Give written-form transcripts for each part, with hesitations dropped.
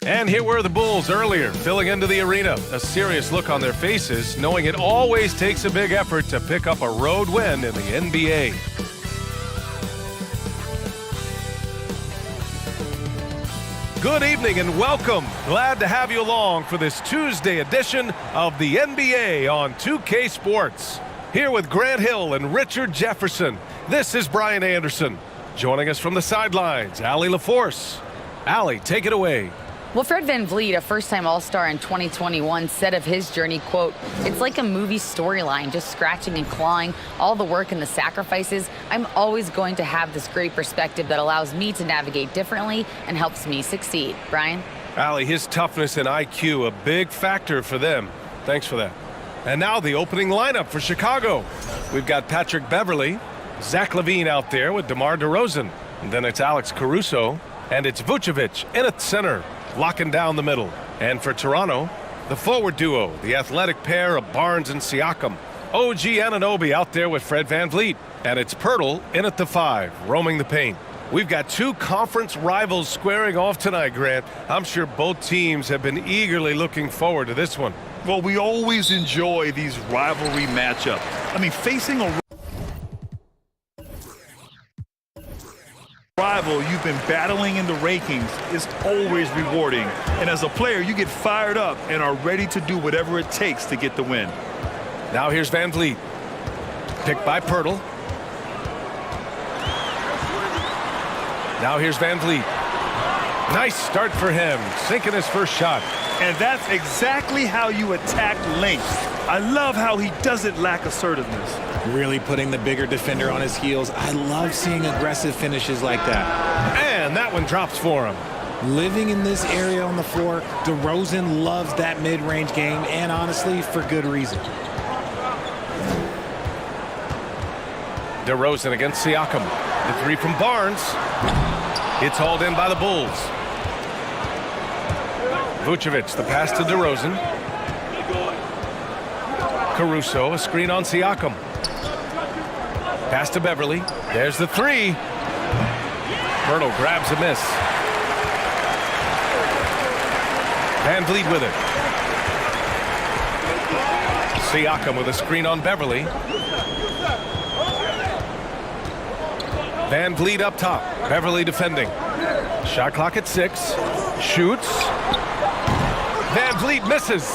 And here were the Bulls earlier, filling into the arena. A serious look on their faces, knowing it always takes a big effort to pick up a road win in the NBA. Good evening and welcome. Glad to have you along for this Tuesday edition of the NBA on 2K Sports. Here with Grant Hill and Richard Jefferson, this is Brian Anderson. Joining us from the sidelines, Allie LaForce. Allie, take it away. Well, Fred VanVleet, a first-time All-Star in 2021, said of his journey, quote, "It's like a movie storyline, just scratching and clawing, all the work and the sacrifices. I'm always going to have this great perspective that allows me to navigate differently and helps me succeed." Brian? Allie, his toughness and IQ, a big factor for them. Thanks for that. And now the opening lineup for Chicago. We've got Patrick Beverley, Zach LaVine out there with DeMar DeRozan. And then it's Alex Caruso, and it's Vucevic in at center, locking down the middle. And for Toronto, the forward duo, the athletic pair of Barnes and Siakam. OG Anunoby out there with Fred VanVleet. And it's Pirtle in at the 5, roaming the paint. We've got two conference rivals squaring off tonight, Grant. I'm sure both teams have been eagerly looking forward to this one. Well, we always enjoy these rivalry matchups. I mean, facing a rival you've been battling in the rankings is always rewarding. And as a player, you get fired up and are ready to do whatever it takes to get the win. Now here's VanVleet. Picked by Pirtle. Now here's VanVleet. Nice start for him, sinking his first shot. And that's exactly how you attack length. I love how he doesn't lack assertiveness. Really putting the bigger defender on his heels. I love seeing aggressive finishes like that. And that one drops for him. Living in this area on the floor, DeRozan loves that mid-range game, and honestly, for good reason. DeRozan against Siakam. The three from Barnes. It's hauled in by the Bulls. Vucevic, the pass to DeRozan. Caruso, a screen on Siakam. Pass to Beverley. There's the three. Pirtle grabs a miss. VanVleet with it. Siakam with a screen on Beverley. VanVleet up top. Beverley defending. Shot clock at 6. Shoots. VanVleet misses.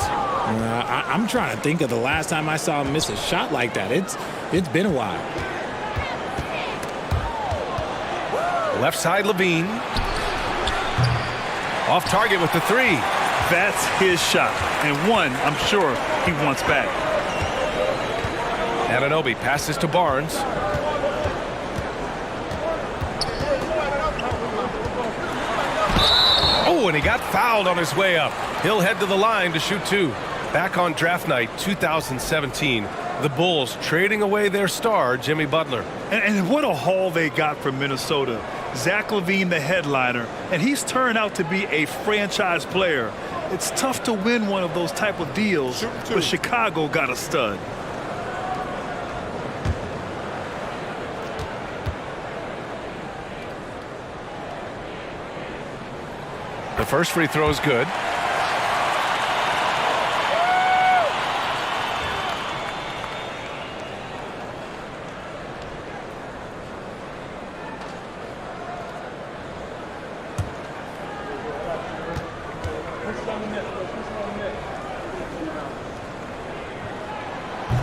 I'm trying to think of the last time I saw him miss a shot like that. It's been a while. Left side, LaVine. Off target with the 3. That's his shot, and one I'm sure he wants back. Anunoby passes to Barnes. Oh, and he got fouled on his way up. He'll head to the line to shoot 2. Back on draft night 2017, the Bulls trading away their star, Jimmy Butler. And what a haul they got from Minnesota. Zach LaVine, the headliner, and he's turned out to be a franchise player. It's tough to win one of those type of deals, but Chicago got a stud. The first free throw is good.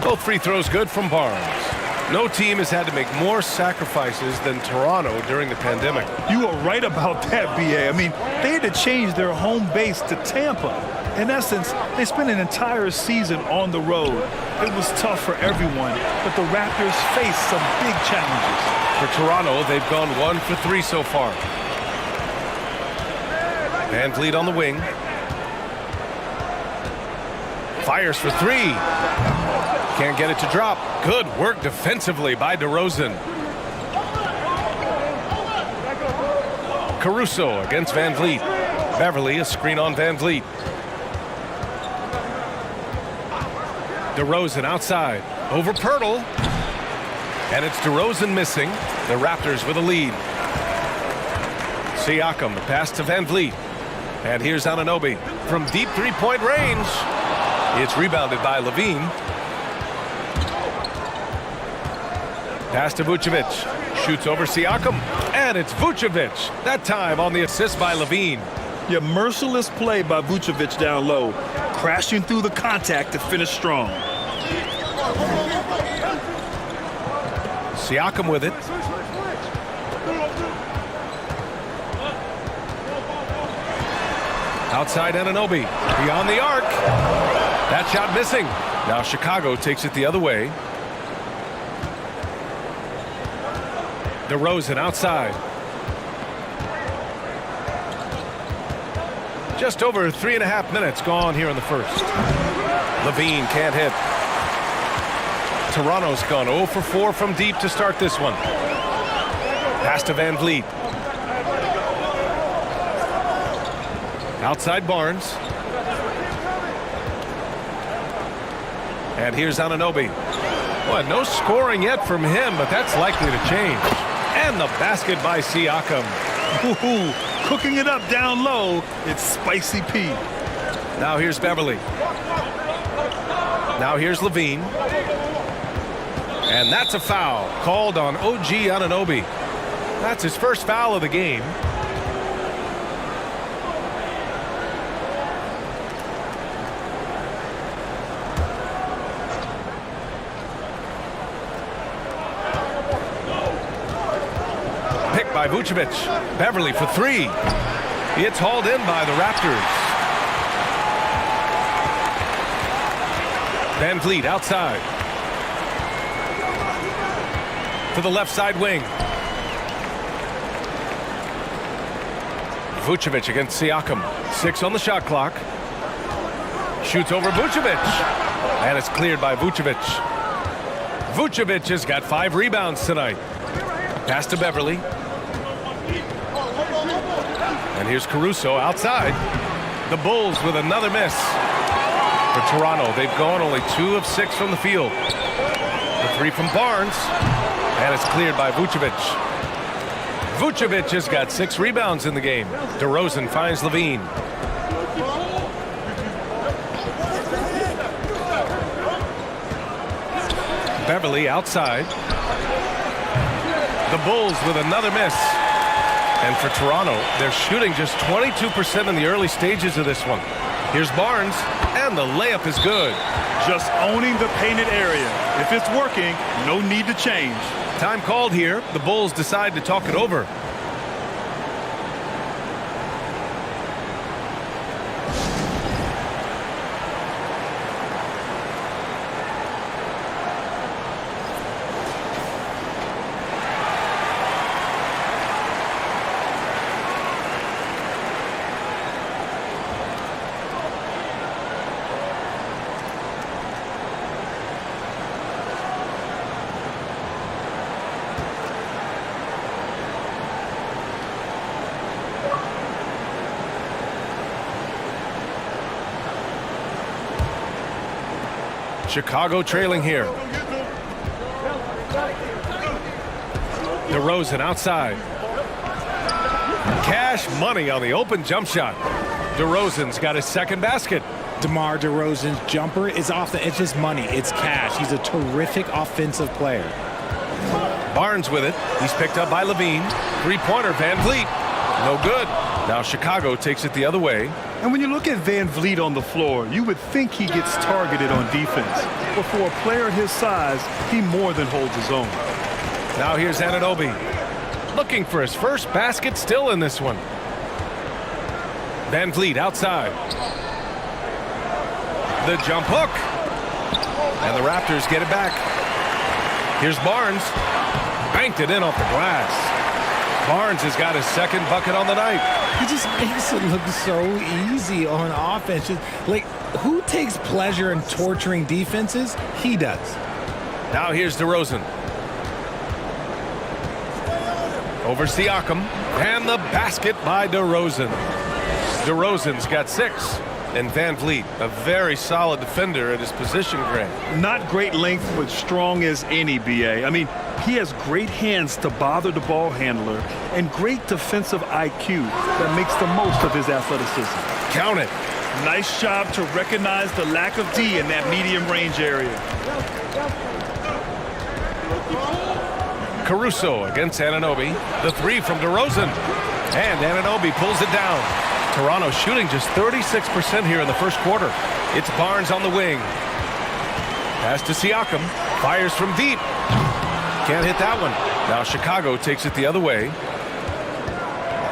Both free throws good from Barnes. No team has had to make more sacrifices than Toronto during the pandemic. You are right about that, B.A. I mean, they had to change their home base to Tampa. In essence, they spent an entire season on the road. It was tough for everyone, but the Raptors faced some big challenges. For Toronto, they've gone 1 for 3 so far. VanVleet on the wing. Fires for 3. Can't get it to drop. Good work defensively by DeRozan. Caruso against VanVleet. Beverley, a screen on VanVleet. DeRozan outside. Over Pirtle. And it's DeRozan missing. The Raptors with a lead. Siakam, the pass to VanVleet. And here's Anunoby from deep three-point range. It's rebounded by Levine. Pass to Vucevic. Shoots over Siakam. And it's Vucevic. That time on the assist by Levine. Yeah, merciless play by Vucevic down low. Crashing through the contact to finish strong. Siakam with it. Outside Anunoby. Beyond the arc. That shot missing. Now Chicago takes it the other way. DeRozan outside. Just over 3.5 minutes gone here in the first. Levine can't hit. Toronto's gone 0 for 4 from deep to start this one. Pass to Van Vliet. Outside Barnes. And here's Anunoby. Well, no scoring yet from him, but that's likely to change. And the basket by Siakam. Ooh, cooking it up down low. It's Spicy P. Now here's Beverly. Now here's Levine. And that's a foul called on OG Anunoby. That's his first foul of the game. Picked by Vucevic. Beverly for three. It's hauled in by the Raptors. Van Vliet outside. To the left side wing. Vucevic against Siakam. 6 on the shot clock. Shoots over Vucevic. And it's cleared by Vucevic. Vucevic has got 5 rebounds tonight. Pass to Beverly. And here's Caruso outside. The Bulls with another miss. For Toronto, they've gone only 2 of 6 from the field. The 3 from Barnes. And it's cleared by Vucevic. Vucevic has got 6 rebounds in the game. DeRozan finds Levine. Beverly outside. The Bulls with another miss. And for Toronto, they're shooting just 22% in the early stages of this one. Here's Barnes, and the layup is good. Just owning the painted area. If it's working, no need to change. Time called here. The Bulls decide to talk it over. Chicago trailing here. DeRozan outside. Cash money on the open jump shot. DeRozan's got his second basket. DeMar DeRozan's jumper is off the edge. It's money. It's cash. He's a terrific offensive player. Barnes with it. He's picked up by Levine. Three-pointer, Van Vliet. No good. Now Chicago takes it the other way. And when you look at Van Vliet on the floor, you would think he gets targeted on defense. But for a player his size, he more than holds his own. Now here's Anunoby. Looking for his first basket still in this one. Van Vliet outside. The jump hook. And the Raptors get it back. Here's Barnes. Banked it in off the glass. Barnes has got his second bucket on the night. He just makes it look so easy on offense. Like, who takes pleasure in torturing defenses? He does. Now here's DeRozan. Over Siakam. And the basket by DeRozan. DeRozan's got 6. And Van Vliet, a very solid defender at his position, Grant. Not great length, but strong as any, BA. I mean, He has great hands to bother the ball handler and great defensive IQ that makes the most of his athleticism. Count it. Nice job to recognize the lack of D in that medium range area. Caruso against Anunoby. The three from DeRozan. And Anunoby pulls it down. Toronto shooting just 36% here in the first quarter. It's Barnes on the wing. Pass to Siakam. Fires from deep. Can't hit that one. Now Chicago takes it the other way.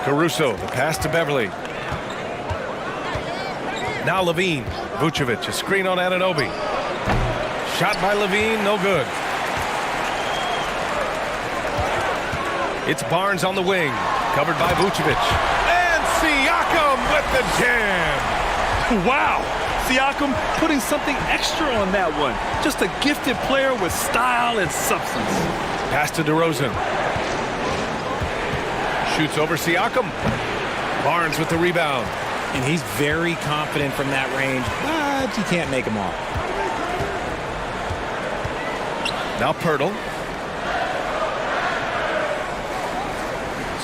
Caruso, the pass to Beverly. Now Levine. Vucevic, a screen on Anunoby. Shot by Levine, no good. It's Barnes on the wing. Covered by Vucevic. And Siakam with the jam. Wow! Siakam putting something extra on that one. Just a gifted player with style and substance. Pass to DeRozan. Shoots over Siakam. Barnes with the rebound. And he's very confident from that range, but you can't make him all. Now Pirtle.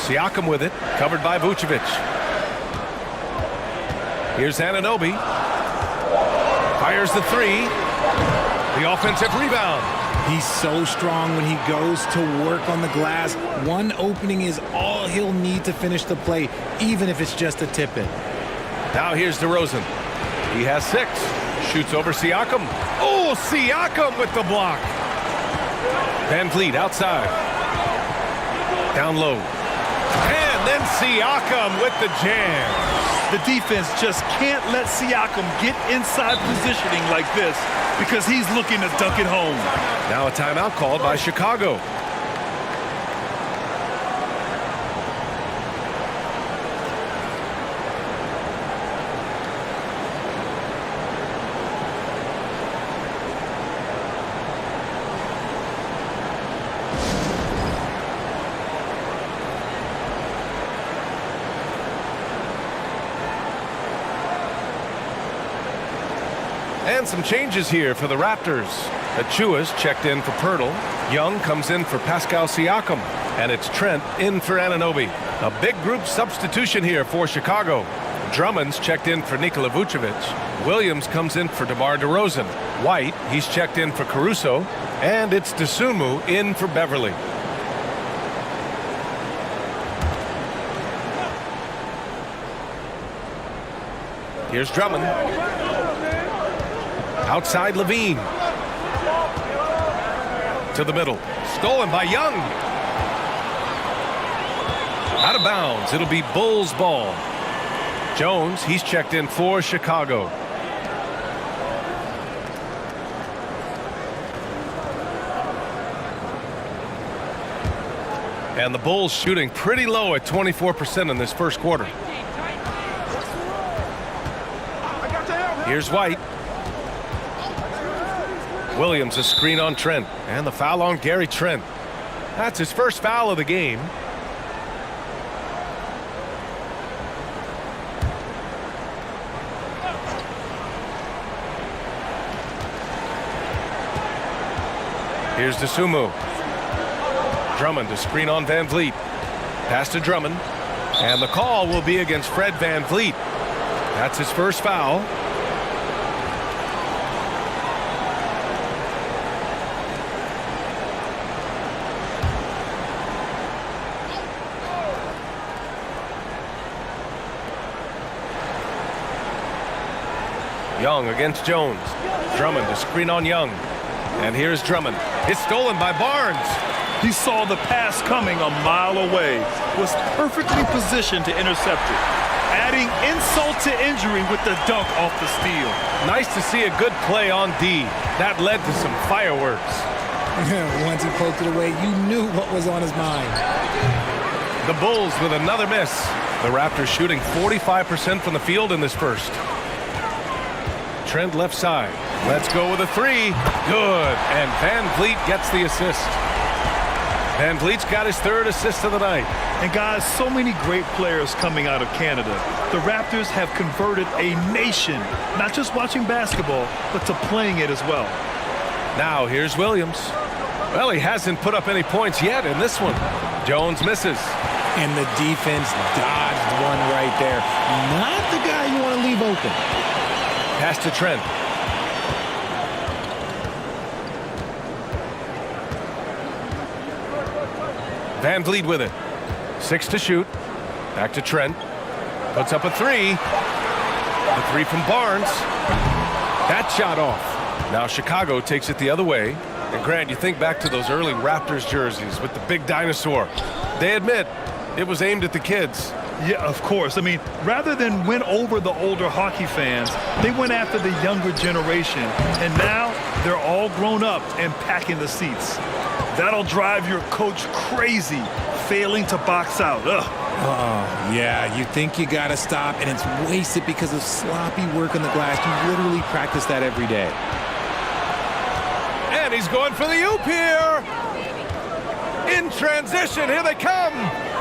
Siakam with it, covered by Vucevic. Here's Anunoby. Fires the three. The offensive rebound. He's so strong when he goes to work on the glass. One opening is all he'll need to finish the play, even if it's just a tip-in. Now here's DeRozan. He has 6. Shoots over Siakam. Oh, Siakam with the block. Van Vliet outside. Down low. And then Siakam with the jam. The defense just can't let Siakam get inside positioning like this because he's looking to dunk it home. Now a timeout called by Chicago. And some changes here for the Raptors. Achua's checked in for Pirtle. Young comes in for Pascal Siakam. And it's Trent in for Anunoby. A big group substitution here for Chicago. Drummond's checked in for Nikola Vucevic. Williams comes in for DeMar DeRozan. White, he's checked in for Caruso. And it's Dosunmu in for Beverly. Here's Drummond. Outside Levine. To the middle. Stolen by Young. Out of bounds. It'll be Bulls ball. Jones, he's checked in for Chicago. And the Bulls shooting pretty low at 24% in this first quarter. Here's White. Williams a screen on Trent. And the foul on Gary Trent. That's his first foul of the game. Here's Dosunmu. Drummond a screen on Van Vliet. Pass to Drummond. And the call will be against Fred Van Vliet. That's his first foul. Young against Jones. Drummond to screen on Young. And here's Drummond. It's stolen by Barnes. He saw the pass coming a mile away. Was perfectly positioned to intercept it. Adding insult to injury with the dunk off the steal. Nice to see a good play on D. That led to some fireworks. Once he poked it away, you knew what was on his mind. The Bulls with another miss. The Raptors shooting 45% from the field in this first. Trent left side. Let's go with a three. Good. And Van Vliet gets the assist. Van Vliet's got his third assist of the night. And guys, so many great players coming out of Canada. The Raptors have converted a nation, not just watching basketball, but to playing it as well. Now here's Williams. Well, he hasn't put up any points yet in this one. Jones misses. And the defense dodged one right there. Not the guy you want to leave open. Pass to Trent. Van Vliet with it. 6 to shoot. Back to Trent. Puts up a 3. The 3 from Barnes. That shot off. Now Chicago takes it the other way. And Grant, you think back to those early Raptors jerseys with the big dinosaur. They admit it was aimed at the kids. Yeah, of course. I mean, rather than win over the older hockey fans, they went after the younger generation. And now they're all grown up and packing the seats. That'll drive your coach crazy, failing to box out. Ugh. Oh, yeah, you think you got to stop, and it's wasted because of sloppy work on the glass. You literally practice that every day. And he's going for the oop here. In transition, here they come.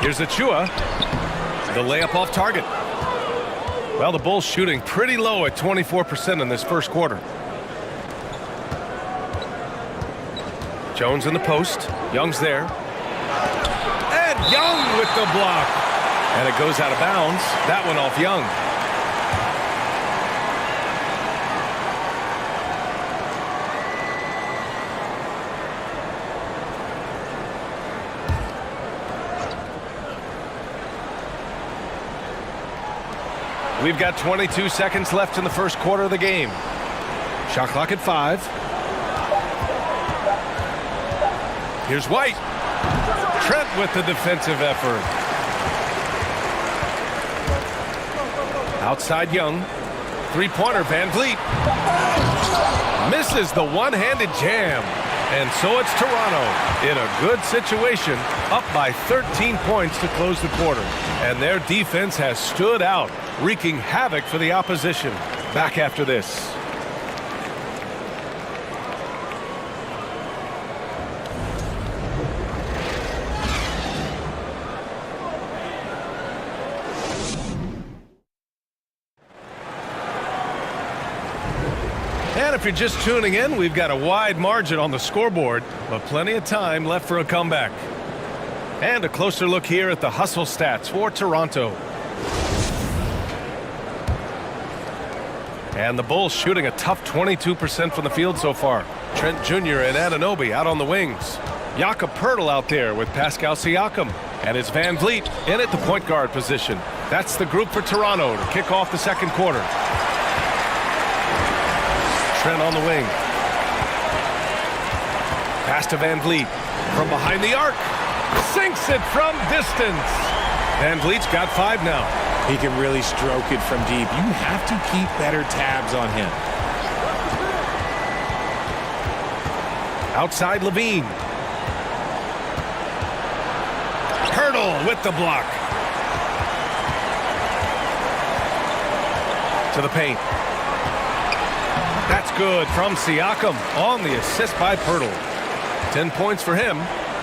Here's Achua. The layup off target. Well, the Bulls shooting pretty low at 24% in this first quarter. Jones in the post. Young's there. And Young with the block. And it goes out of bounds. That one off Young. We've got 22 seconds left in the first quarter of the game. Shot clock at 5. Here's White. Trent with the defensive effort. Outside Young. Three-pointer, Van Vliet. Misses the one-handed jam. And so it's Toronto in a good situation, up by 13 points to close the quarter. And their defense has stood out, wreaking havoc for the opposition. Back after this. And if you're just tuning in, we've got a wide margin on the scoreboard, but plenty of time left for a comeback. And a closer look here at the hustle stats for Toronto. And the Bulls shooting a tough 22% from the field so far. Trent Jr. and Anunoby out on the wings. Jakob Poeltl out there with Pascal Siakam. And it's Van Vliet in at the point guard position. That's the group for Toronto to kick off the second quarter. Trent on the wing. Pass to Van Vliet. From behind the arc. Sinks it from distance. Van Vliet's got 5 now. He can really stroke it from deep. You have to keep better tabs on him. Outside Levine. Poeltl with the block. To the paint. That's good from Siakam on the assist by Poeltl. 10 points for him.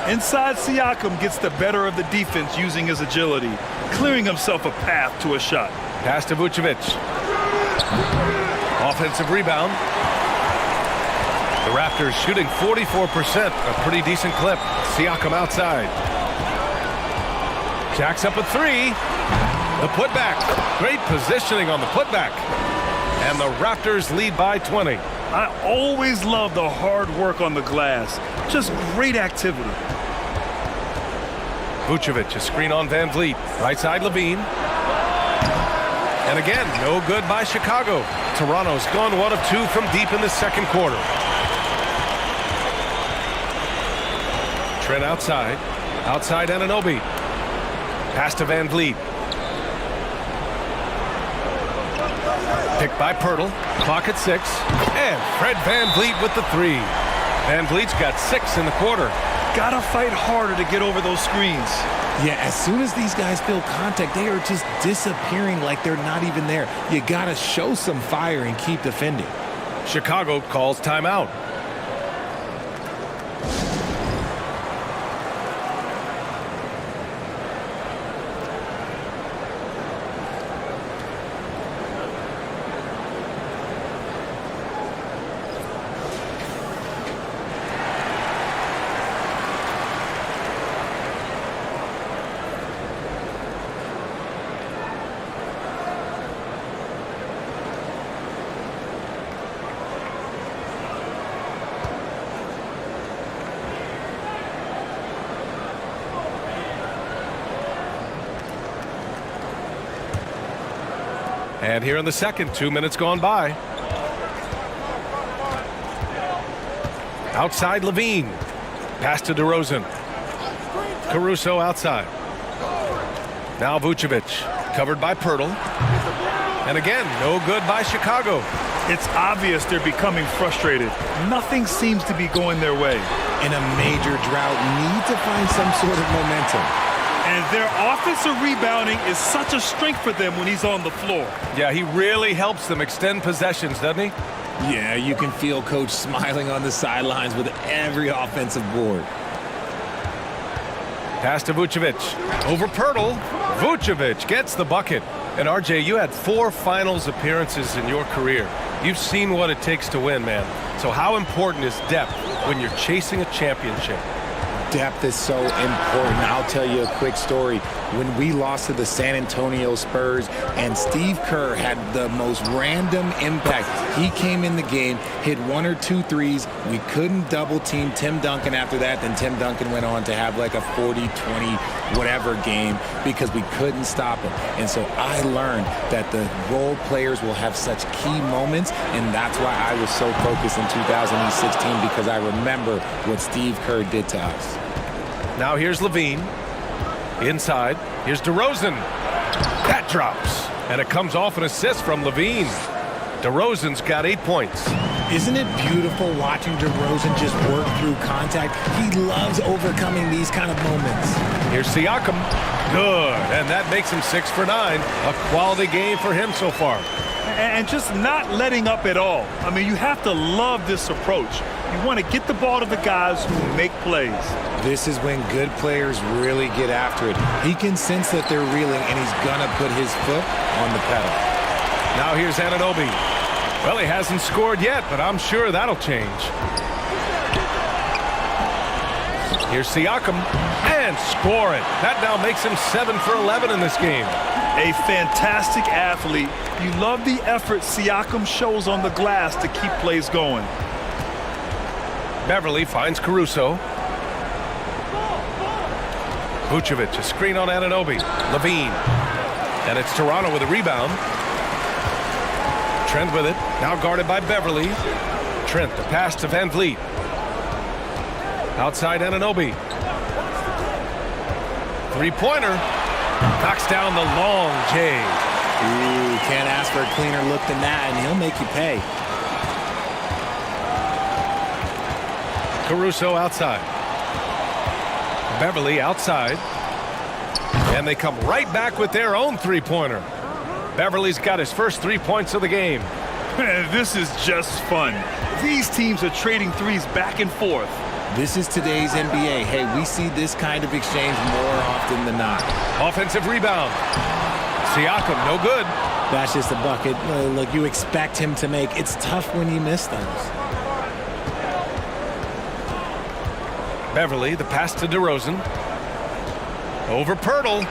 Inside, Siakam gets the better of the defense using his agility, clearing himself a path to a shot. Pass to Vucevic. Offensive rebound. The Raptors shooting 44%, a pretty decent clip. Siakam outside. Jacks up a 3. The putback. Great positioning on the putback. And the Raptors lead by 20. I always love the hard work on the glass. Just great activity. Vucevic, a screen on Van Vliet. Right side Levine. And again, no good by Chicago. Toronto's gone 1 of 2 from deep in the second quarter. Trent outside. Outside Anunoby. Pass to Van Vliet. Picked by Poeltl. Clock at 6. And Fred Van Vliet with the 3. Van Vliet's got 6 in the quarter. Gotta fight harder to get over those screens. Yeah, as soon as these guys feel contact, they are just disappearing like they're not even there. You gotta show some fire and keep defending. Chicago calls timeout. And here in the second, 2 minutes gone by. Outside Levine. Pass to DeRozan. Caruso outside. Now Vucevic. Covered by Pirtle. And again, no good by Chicago. It's obvious they're becoming frustrated. Nothing seems to be going their way. In a major drought, need to find some sort of momentum. And their offensive rebounding is such a strength for them when he's on the floor. Yeah, he really helps them extend possessions, doesn't he? Yeah, you can feel Coach smiling on the sidelines with every offensive board. Pass to Vucevic. Over Pirtle. Vucevic gets the bucket. And RJ, you had 4 finals appearances in your career. You've seen what it takes to win, man. So how important is depth when you're chasing a championship? Depth is so important. I'll tell you a quick story. When we lost to the San Antonio Spurs and Steve Kerr had the most random impact. He came in the game, hit 1 or 2 threes. We couldn't double team Tim Duncan after that. Then Tim Duncan went on to have like a 40-20 whatever game because we couldn't stop him. And so I learned that the role players will have such key moments, and that's why I was so focused in 2016 because I remember what Steve Kerr did to us. Now here's Levine. Inside. Here's DeRozan. That drops. And it comes off an assist from Levine. DeRozan's got 8 points. Isn't it beautiful watching DeRozan just work through contact? He loves overcoming these kind of moments. Here's Siakam. Good. And that makes him 6 for 9. A quality game for him so far. And just not letting up at all. I mean, you have to love this approach. You want to get the ball to the guys who make plays. This is when good players really get after it. He can sense that they're reeling, and he's going to put his foot on the pedal. Now here's Anunoby. Well, he hasn't scored yet, but I'm sure that'll change. Here's Siakam. And score it. That now makes him 7 for 11 in this game. A fantastic athlete. You love the effort Siakam shows on the glass to keep plays going. Beverly finds Caruso. Vucevic, a screen on Anunoby. Levine. And it's Toronto with a rebound. Trent with it. Now guarded by Beverly. Trent, the pass to Van Vliet. Outside Anunoby. Three-pointer. Knocks down the long J. Ooh, can't ask for a cleaner look than that, and he'll make you pay. Caruso outside. Beverly outside. And they come right back with their own three-pointer. Beverly's got his first 3 points of the game. This is just fun. These teams are trading threes back and forth. This is today's NBA. Hey, we see this kind of exchange more often than not. Offensive rebound. Siakam, no good. That's just a bucket. Look, you expect him to make. It's tough when you miss those. Beverly, the pass to DeRozan. Over Pirtle.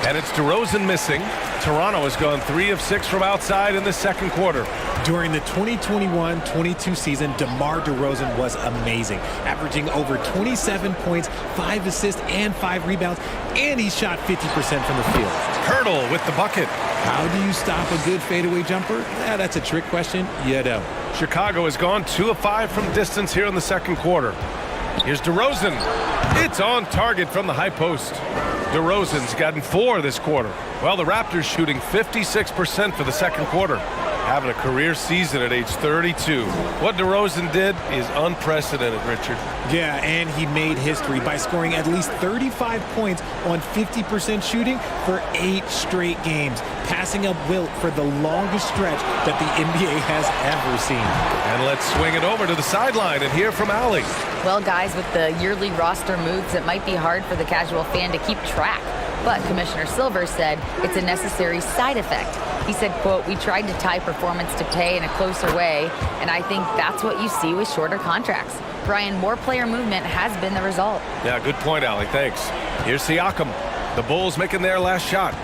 And it's DeRozan missing. Toronto has gone 3 of 6 from outside in the second quarter. During the 2021-22 season, DeMar DeRozan was amazing, averaging over 27 points, 5 assists, and 5 rebounds, and he shot 50% from the field. Pirtle with the bucket. How do you stop a good fadeaway jumper? That's a trick question. You don't. Chicago has gone 2 of 5 from distance here in the second quarter. Here's DeRozan. It's on target from the high post. DeRozan's gotten 4 this quarter. Well, the Raptors shooting 56% for the second quarter. Having a career season at age 32. What DeRozan did is unprecedented, Richard. Yeah, and he made history by scoring at least 35 points on 50% shooting for 8 straight games, passing up Wilt for the longest stretch that the NBA has ever seen. And let's swing it over to the sideline and hear from Allie. Well, guys, with the yearly roster moves, it might be hard for the casual fan to keep track. But Commissioner Silver said it's a necessary side effect. He said, quote, "We tried to tie performance to pay in a closer way, and I think that's what you see with shorter contracts." Brian, more player movement has been the result. Yeah, good point, Allie. Thanks. Here's Siakam. The Bulls making their last shot.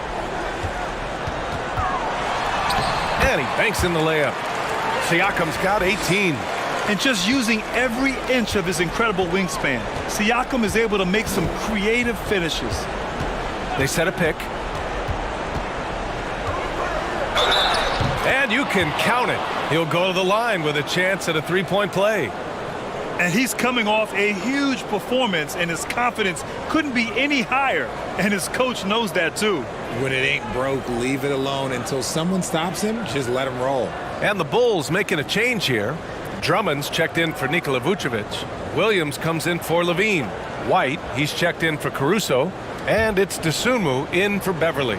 And he banks in the layup. Siakam's got 18. And just using every inch of his incredible wingspan, Siakam is able to make some creative finishes. They set a pick. And you can count it. He'll go to the line with a chance at a three-point play. And he's coming off a huge performance, and his confidence couldn't be any higher. And his coach knows that, too. When it ain't broke, leave it alone. Until someone stops him, just let him roll. And the Bulls making a change here. Drummond's checked in for Nikola Vucevic. Williams comes in for Levine. White, he's checked in for Caruso. And it's Dosunmu in for Beverly.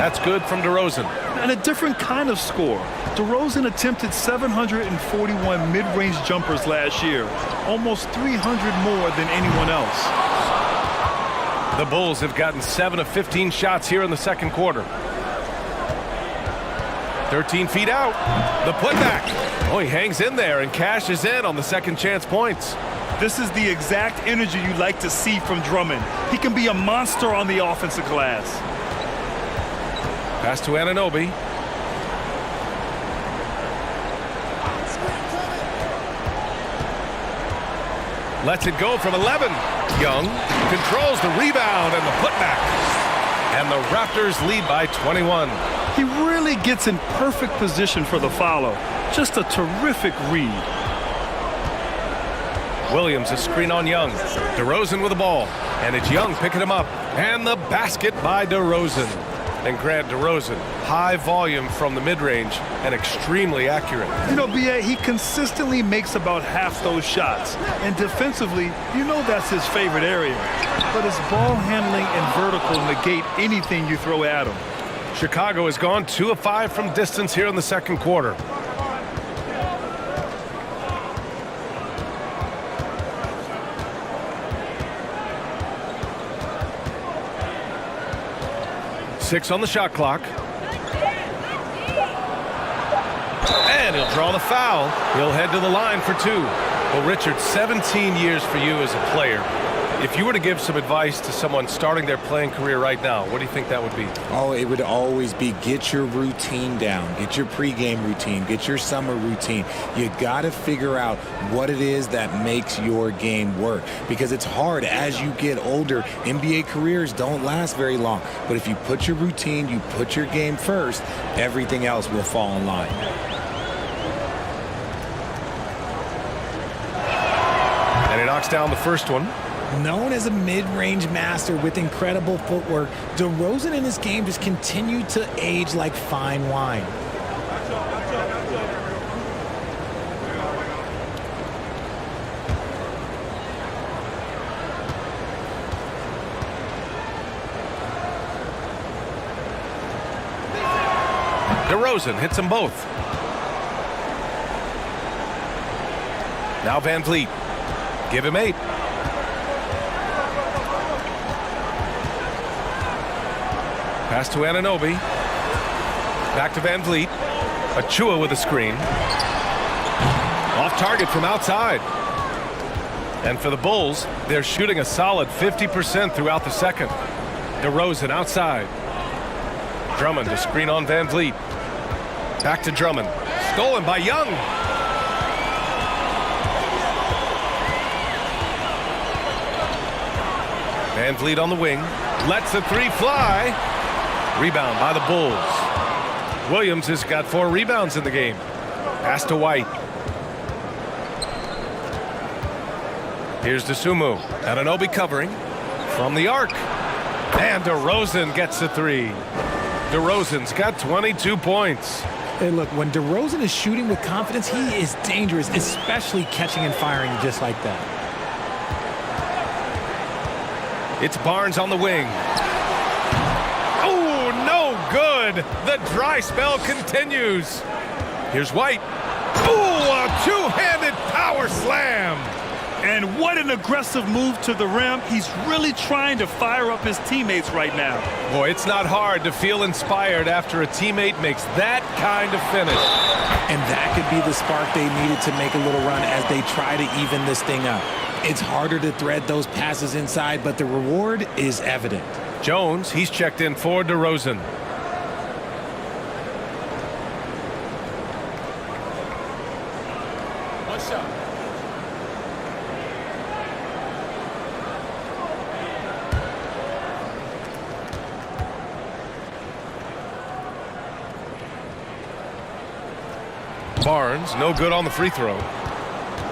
That's good from DeRozan. And a different kind of score. DeRozan attempted 741 mid-range jumpers last year, almost 300 more than anyone else. The Bulls have gotten 7 of 15 shots here in the second quarter. 13 feet out. The putback. Oh, he hangs in there and cashes in on the second chance points. This is the exact energy you like to see from Drummond. He can be a monster on the offensive glass. Pass to Anunoby. Lets it go from 11. Young controls the rebound and the putback. And the Raptors lead by 21. He really gets in perfect position for the follow. Just a terrific read. Williams, a screen on Young. DeRozan with the ball. And it's Young picking him up. And the basket by DeRozan. And Grant, DeRozan, high volume from the mid-range and extremely accurate. You know, B.A., he consistently makes about half those shots. And defensively, you know that's his favorite area. But his ball handling and vertical negate anything you throw at him. Chicago has gone 2 of 5 from distance here in the second quarter. Six on the shot clock. And he'll draw the foul. He'll head to the line for 2. Well, Richard, 17 years for you as a player. If you were to give some advice to someone starting their playing career right now, what do you think that would be? Oh, it would always be get your routine down. Get your pregame routine. Get your summer routine. You got to figure out what it is that makes your game work. Because it's hard as you get older. NBA careers don't last very long. But if you put your routine, you put your game first, everything else will fall in line. And he knocks down the first one. Known as a mid-range master with incredible footwork, DeRozan in his game just continued to age like fine wine. DeRozan hits them both. Now Van Vliet. Give him 8. Pass to Anunoby. Back to Van Vliet. Achua with a screen. Off target from outside. And for the Bulls, they're shooting a solid 50% throughout the second. DeRozan outside. Drummond to screen on Van Vliet. Back to Drummond. Stolen by Young. Van Vliet on the wing. Lets the 3 fly. Rebound by the Bulls. Williams has got 4 rebounds in the game. Pass to White. Here's Dosunmu. Anunoby covering from the arc. And DeRozan gets the 3. DeRozan's got 22 points. Hey, look, when DeRozan is shooting with confidence, he is dangerous, especially catching and firing just like that. It's Barnes on the wing. Oh, no good. The dry spell continues. Here's White. Oh, a two-handed power slam. And what an aggressive move to the rim. He's really trying to fire up his teammates right now. Boy, it's not hard to feel inspired after a teammate makes that kind of finish. And that could be the spark they needed to make a little run as they try to even this thing up. It's harder to thread those passes inside, but the reward is evident. Jones, he's checked in for DeRozan. One shot. Barnes, no good on the free throw.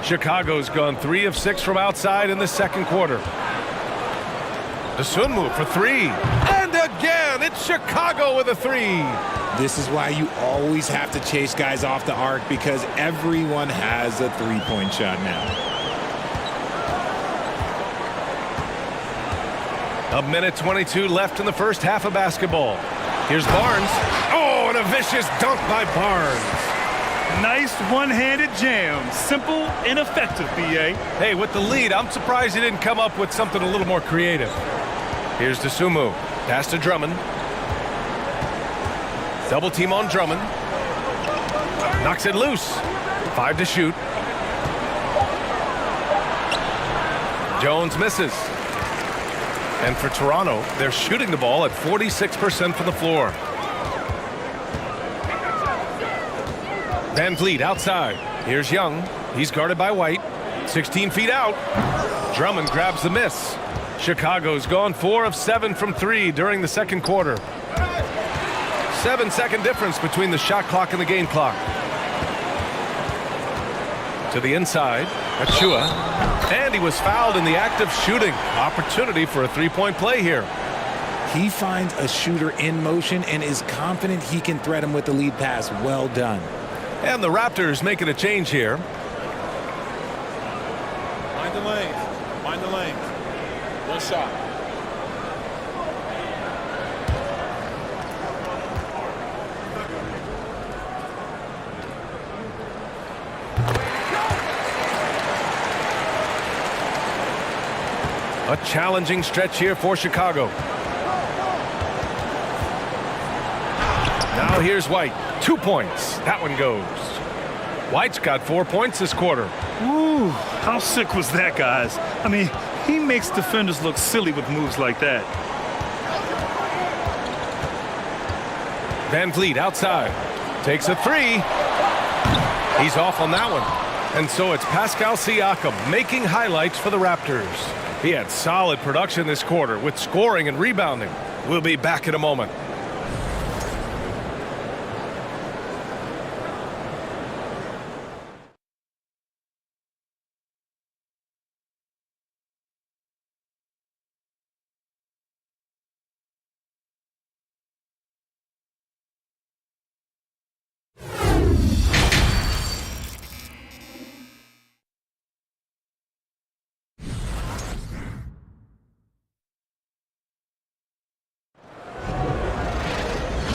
Chicago's gone 3 of 6 from outside in the second quarter. Dosunmu for 3. And again, it's Chicago with a 3. This is why you always have to chase guys off the arc, because everyone has a three-point shot now. A minute 22 left in the first half of basketball. Here's Barnes. Oh, and a vicious dunk by Barnes. Nice one-handed jam. Simple and effective, B.A. Hey, with the lead, I'm surprised he didn't come up with something a little more creative. Here's Dosunmu. Pass to Drummond. Double team on Drummond. Knocks it loose. 5 to shoot. Jones misses. And for Toronto, they're shooting the ball at 46% from the floor. Van Vliet outside. Here's Young. He's guarded by White. 16 feet out. Drummond grabs the miss. Chicago's gone 4 of 7 from 3 during the second quarter. 7-second difference between the shot clock and the game clock. To the inside. Achua. And he was fouled in the act of shooting. Opportunity for a three-point play here. He finds a shooter in motion and is confident he can threat him with the lead pass. Well done. And the Raptors making a change here. Mind the lane. Mind the lane. One shot. A challenging stretch here for Chicago. Now here's White. 2 points. That one goes. White's got 4 points this quarter. Ooh, how sick was that, guys? I mean, he makes defenders look silly with moves like that. Van Vliet outside. Takes a 3. He's off on that one. And so it's Pascal Siakam making highlights for the Raptors. He had solid production this quarter with scoring and rebounding. We'll be back in a moment.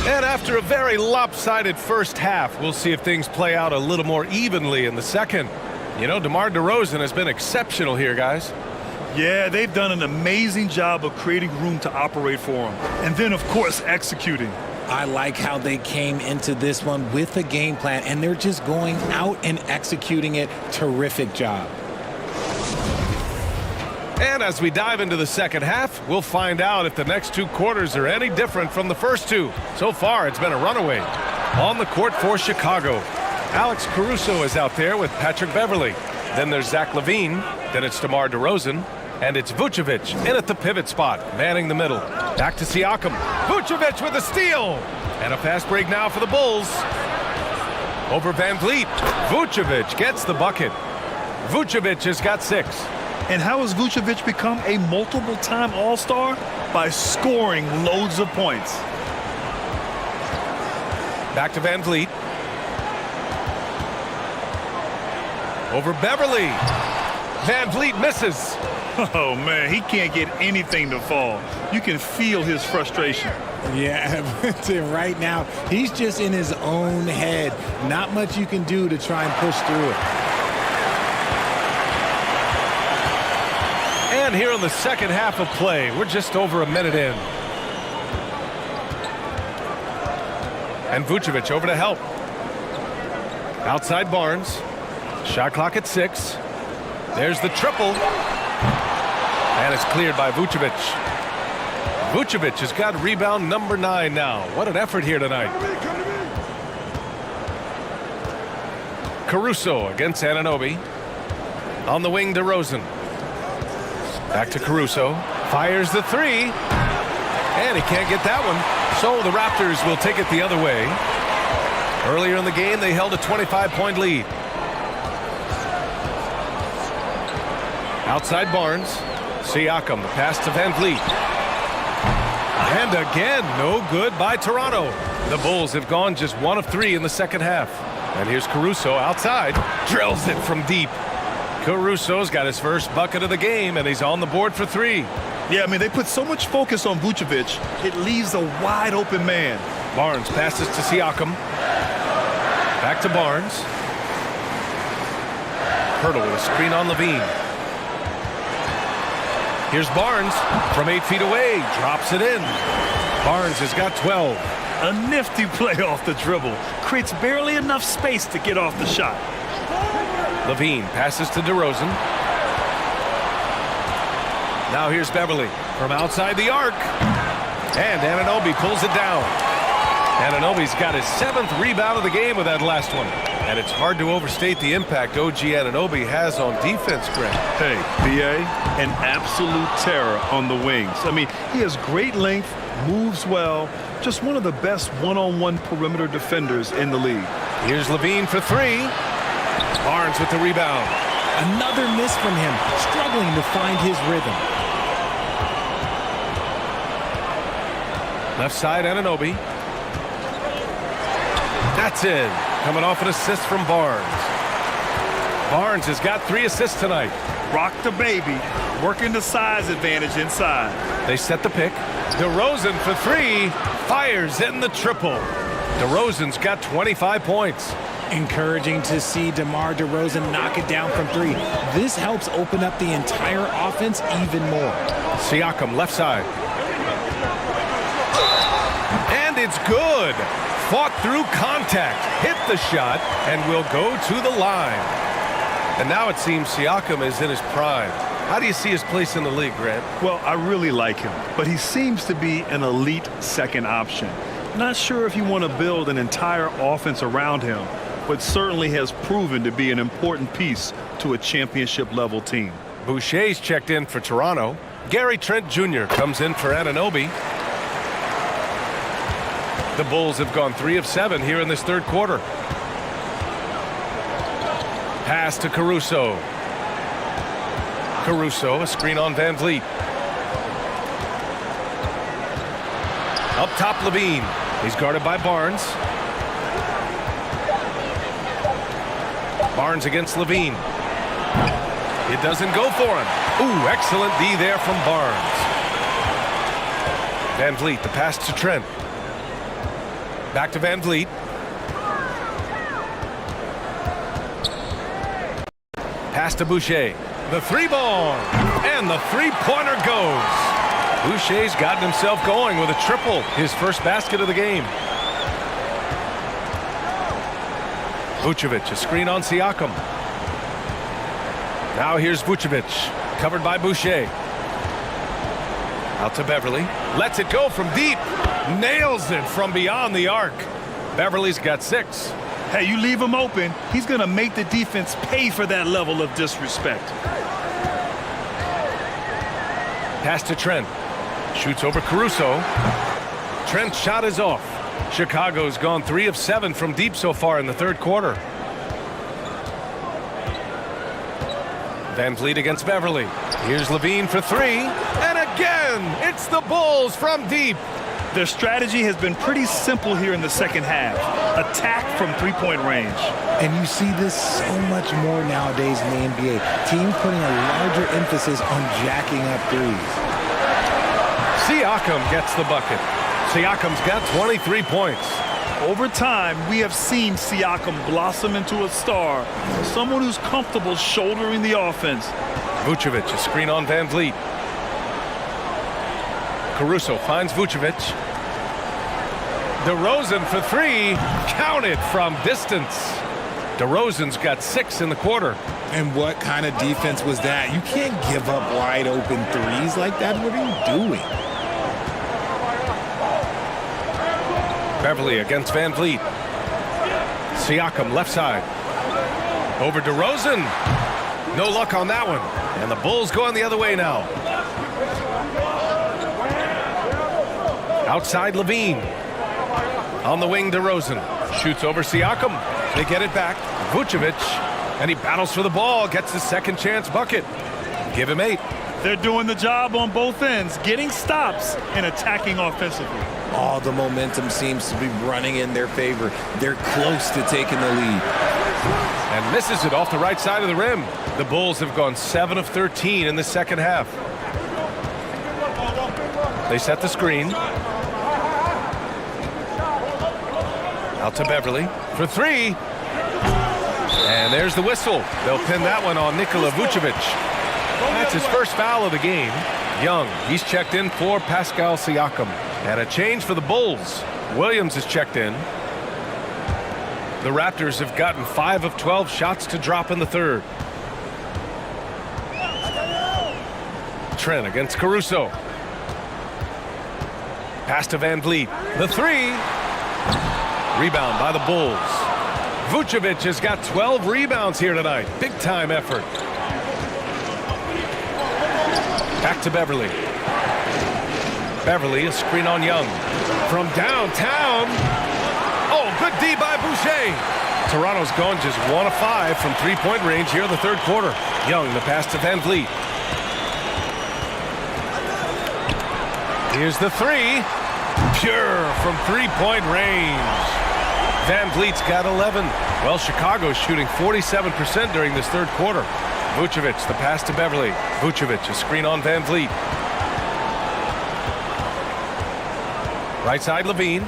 And after a very lopsided first half, we'll see if things play out a little more evenly in the second. You know, DeMar DeRozan has been exceptional here, guys. Yeah, they've done an amazing job of creating room to operate for him. And then, of course, executing. I like how they came into this one with a game plan, and they're just going out and executing it. Terrific job. And as we dive into the second half, we'll find out if the next 2 quarters are any different from the first 2. So far, it's been a runaway. On the court for Chicago, Alex Caruso is out there with Patrick Beverley. Then there's Zach LaVine. Then it's DeMar DeRozan. And it's Vucevic in at the pivot spot, manning the middle. Back to Siakam. Vucevic with a steal. And a fast break now for the Bulls. Over Van Vliet. Vucevic gets the bucket. Vucevic has got 6. And how has Vucevic become a multiple-time All-Star? By scoring loads of points. Back to Van Vliet. Over Beverley. Van Vliet misses. Oh, man, he can't get anything to fall. You can feel his frustration. Yeah, right now, he's just in his own head. Not much you can do to try and push through it. And here in the second half of play, we're just over a minute in. And Vucevic over to help. Outside Barnes. Shot clock at 6. There's the triple. And it's cleared by Vucevic. Vucevic has got rebound number 9 now. What an effort here tonight. Caruso against Anunoby. On the wing, DeRozan. Back to Caruso. Fires the 3. And he can't get that one. So the Raptors will take it the other way. Earlier in the game, they held a 25-point lead. Outside Barnes. Siakam, the pass to Van Vliet. And again, no good by Toronto. The Bulls have gone just 1 of 3 in the second half. And here's Caruso outside. Drills it from deep. Caruso's got his first bucket of the game, and he's on the board for 3. Yeah, I mean, they put so much focus on Vucevic, it leaves a wide open man. Barnes passes to Siakam. Back to Barnes. Hurdle with a screen on Levine. Here's Barnes from 8 feet away. Drops it in. Barnes has got 12. A nifty play off the dribble. Creates barely enough space to get off the shot. Levine passes to DeRozan. Now here's Beverly from outside the arc. And Anunoby pulls it down. Anunoby's got his 7th rebound of the game with that last one. And it's hard to overstate the impact OG Anunoby has on defense, Grant. Hey, B.A., an absolute terror on the wings. I mean, he has great length, moves well, just one of the best one-on-one perimeter defenders in the league. Here's Levine for 3. Barnes with the rebound. Another miss from him, struggling to find his rhythm. Left side, Anunoby. That's in. Coming off an assist from Barnes. Barnes has got 3 assists tonight. Rock the baby, working the size advantage inside. They set the pick. DeRozan for 3. Fires in the triple. DeRozan's got 25 points. Encouraging to see DeMar DeRozan knock it down from 3. This helps open up the entire offense even more. Siakam left side. And it's good. Fought through contact, hit the shot, and will go to the line. And now it seems Siakam is in his prime. How do you see his place in the league, Grant? Well, I really like him, but he seems to be an elite second option. Not sure if you want to build an entire offense around him, but certainly has proven to be an important piece to a championship-level team. Boucher's checked in for Toronto. Gary Trent Jr. comes in for Anunoby. The Bulls have gone 3 of 7 here in this third quarter. Pass to Caruso. Caruso, a screen on Van Vliet. Up top, Levine. He's guarded by Barnes. Barnes against Levine. It doesn't go for him. Ooh, excellent D there from Barnes. Van Vliet, the pass to Trent. Back to Van Vliet. Pass to Boucher. The 3-ball. And the 3-pointer goes. Boucher's gotten himself going with a triple. His first basket of the game. Vucevic, a screen on Siakam. Now here's Vucevic. Covered by Boucher. Out to Beverly. Lets it go from deep. Nails it from beyond the arc. Beverly's got 6. Hey, you leave him open, he's going to make the defense pay for that level of disrespect. Pass to Trent. Shoots over Caruso. Trent's shot is off. Chicago's gone 3 of 7 from deep so far in the third quarter. Van Vliet against Beverly. Here's Levine for 3. And again, it's the Bulls from deep. Their strategy has been pretty simple here in the second half. Attack from 3-point range. And you see this so much more nowadays in the NBA. Teams putting a larger emphasis on jacking up threes. Siakam gets the bucket. Siakam's got 23 points. Over time, we have seen Siakam blossom into a star. Someone who's comfortable shouldering the offense. Vucevic, a screen on Van Vliet. Caruso finds Vucevic. DeRozan for 3. Counted from distance. DeRozan's got 6 in the quarter. And what kind of defense was that? You can't give up wide open threes like that. What are you doing? Beverly against Van Vliet. Siakam left side. Over DeRozan. No luck on that one. And the Bulls going the other way now. Outside Levine. On the wing, DeRozan. Shoots over Siakam. They get it back. Vucevic. And he battles for the ball. Gets his second chance bucket. Give him 8. They're doing the job on both ends, getting stops and attacking offensively. All the momentum seems to be running in their favor. They're close to taking the lead. And misses it off the right side of the rim. The Bulls have gone 7 of 13 in the second half. They set the screen. Out to Beverly for 3. And there's the whistle. They'll pin that one on Nikola Vucevic. That's his first foul of the game. Young, he's checked in for Pascal Siakam. And a change for the Bulls. Williams is checked in. The Raptors have gotten 5 of 12 shots to drop in the third. Trent against Caruso. Pass to Van Vliet. The 3. Rebound by the Bulls. Vucevic has got 12 rebounds here tonight. Big time effort. Back to Beverly. Beverly, a screen on Young. From downtown. Oh, good D by Boucher. Toronto's gone just 1 of 5 from three-point range here in the third quarter. Young, the pass to Van Vliet. Here's the 3. Pure from three-point range. Van Vliet's got 11. Well, Chicago's shooting 47% during this third quarter. Vucevic, the pass to Beverly. Vucevic, a screen on Van Vliet. Right side, Levine.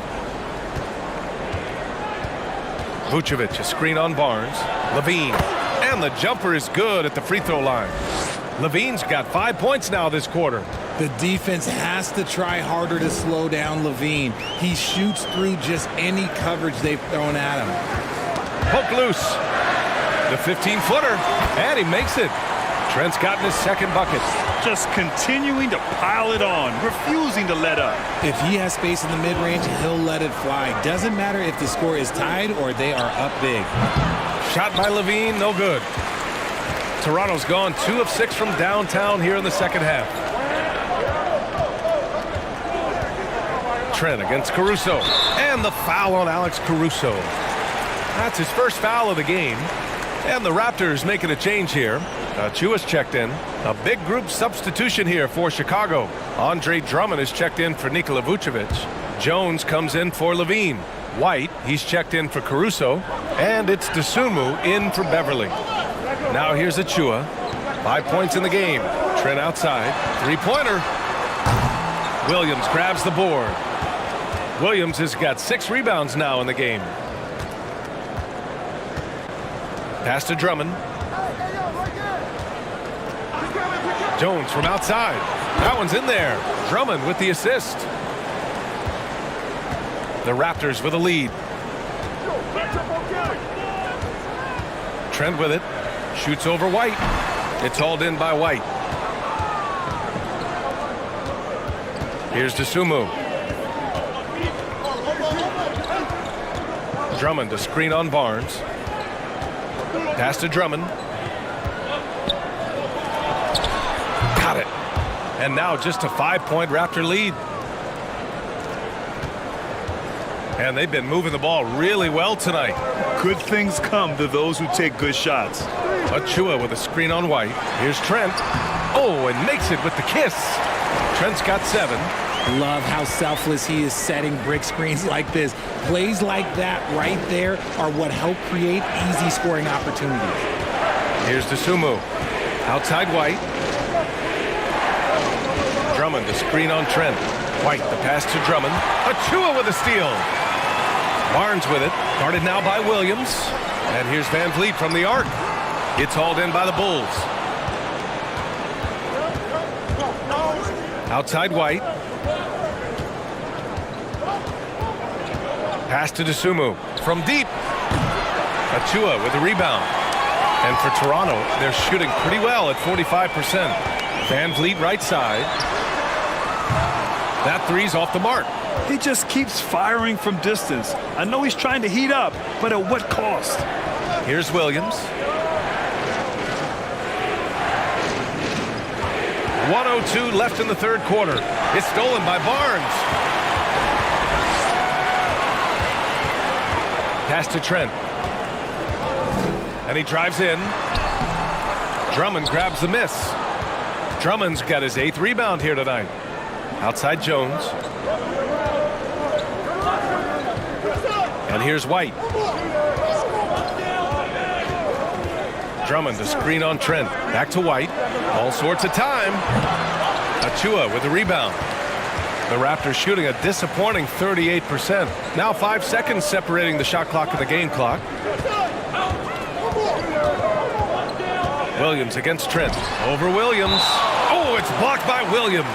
Vucevic, a screen on Barnes. Levine, and the jumper is good at the free throw line. Levine's got 5 points now this quarter. The defense has to try harder to slow down Levine. He shoots through just any coverage they've thrown at him. Poke loose. The 15-footer, and he makes it. Trent's gotten his second bucket. Just continuing to pile it on, refusing to let up. If he has space in the mid-range, he'll let it fly. Doesn't matter if the score is tied or they are up big. Shot by Levine, no good. Toronto's gone 2 of 6 from downtown here in the second half. Trent against Caruso. And the foul on Alex Caruso. That's his first foul of the game. And the Raptors making a change here. Chua's checked in. A big group substitution here for Chicago. Andre Drummond is checked in for Nikola Vucevic. Jones comes in for Levine. White, he's checked in for Caruso. And it's Dosunmu in for Beverly. Now here's Achua. 5 points in the game. Trent outside. Three-pointer. Williams grabs the board. Williams has got 6 rebounds now in the game. Pass to Drummond. Jones from outside. That one's in there. Drummond with the assist. The Raptors with a lead. Trent with it. Shoots over White. It's hauled in by White. Here's Dosunmu. Drummond to screen on Barnes. Pass to Drummond. Got it. And now just a 5-point Raptor lead. And they've been moving the ball really well tonight. Good things come to those who take good shots. Achua with a screen on White. Here's Trent. Oh, and makes it with the kiss. Trent's got 7. Love how selfless he is setting brick screens like this. Plays like that right there are what help create easy scoring opportunities. Here's Dosunmu. Outside White. Drummond, the screen on Trent. White, the pass to Drummond. Achua with a steal. Barnes with it. Guarded now by Williams. And here's Van Vliet from the arc. It's hauled in by the Bulls. Outside White. Pass to Dosunmu. From deep. Achua with the rebound. And for Toronto, they're shooting pretty well at 45%. Van Vliet right side. That three's off the mark. He just keeps firing from distance. I know he's trying to heat up, but at what cost? Here's Williams. 1:02 left in the third quarter. It's stolen by Barnes. Pass to Trent. And he drives in. Drummond grabs the miss. Drummond's got his 8th rebound here tonight. Outside Jones. And here's White. Drummond, the screen on Trent. Back to White. All sorts of time. Achua with the rebound. The Raptors shooting a disappointing 38%. Now 5 seconds separating the shot clock and the game clock. Williams against Trent. Over Williams. Oh, it's blocked by Williams.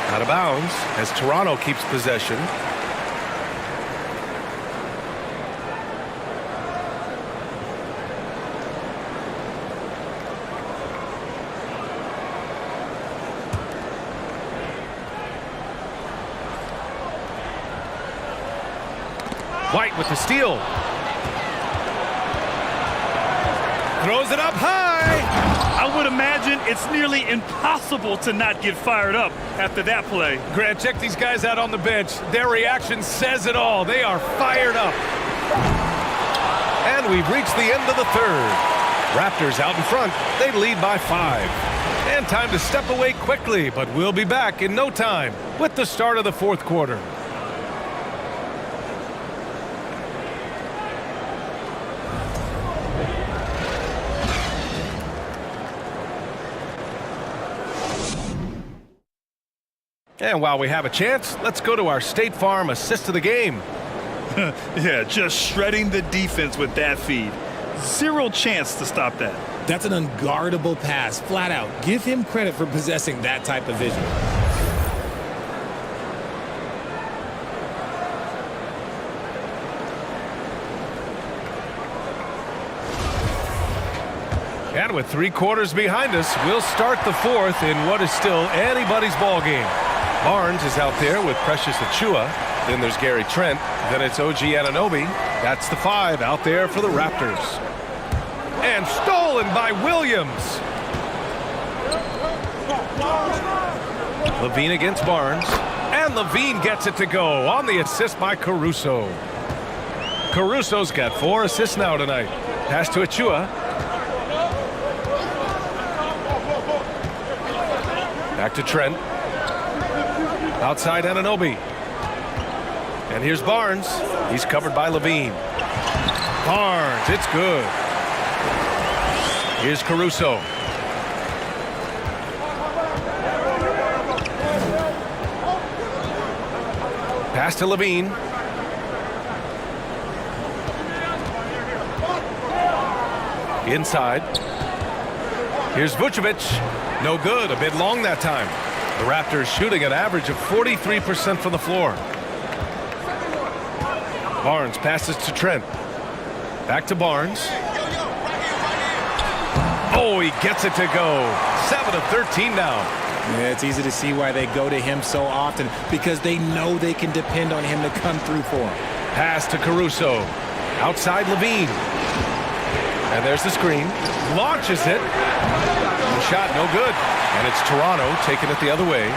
Out of bounds as Toronto keeps possession. White with the steal. Throws it up high. I would imagine it's nearly impossible to not get fired up after that play. Grant, check these guys out on the bench. Their reaction says it all. They are fired up. And we've reached the end of the third. Raptors out in front. They lead by 5. And time to step away quickly, but we'll be back in no time with the start of the fourth quarter. And while we have a chance, let's go to our State Farm assist of the game. Yeah, just shredding the defense with that feed. Zero chance to stop that. That's an unguardable pass, flat out. Give him credit for possessing that type of vision. And with 3 quarters behind us, we'll start the fourth in what is still anybody's ball game. Barnes is out there with Precious Achua. Then there's Gary Trent. Then it's OG Anunoby. That's the 5 out there for the Raptors. And stolen by Williams. Levine against Barnes. And Levine gets it to go on the assist by Caruso. Caruso's got 4 assists now tonight. Pass to Achua. Back to Trent. Outside Anunoby. And here's Barnes. He's covered by Levine. Barnes, it's good. Here's Caruso. Pass to Levine. Inside. Here's Vucevic. No good. A bit long that time. The Raptors shooting an average of 43% from the floor. Barnes passes to Trent. Back to Barnes. Oh, he gets it to go. 7 of 13 now. Yeah, it's easy to see why they go to him so often, because they know they can depend on him to come through for them. Pass to Caruso. Outside Levine. And there's the screen. Launches it. The shot no good. And it's Toronto taking it the other way.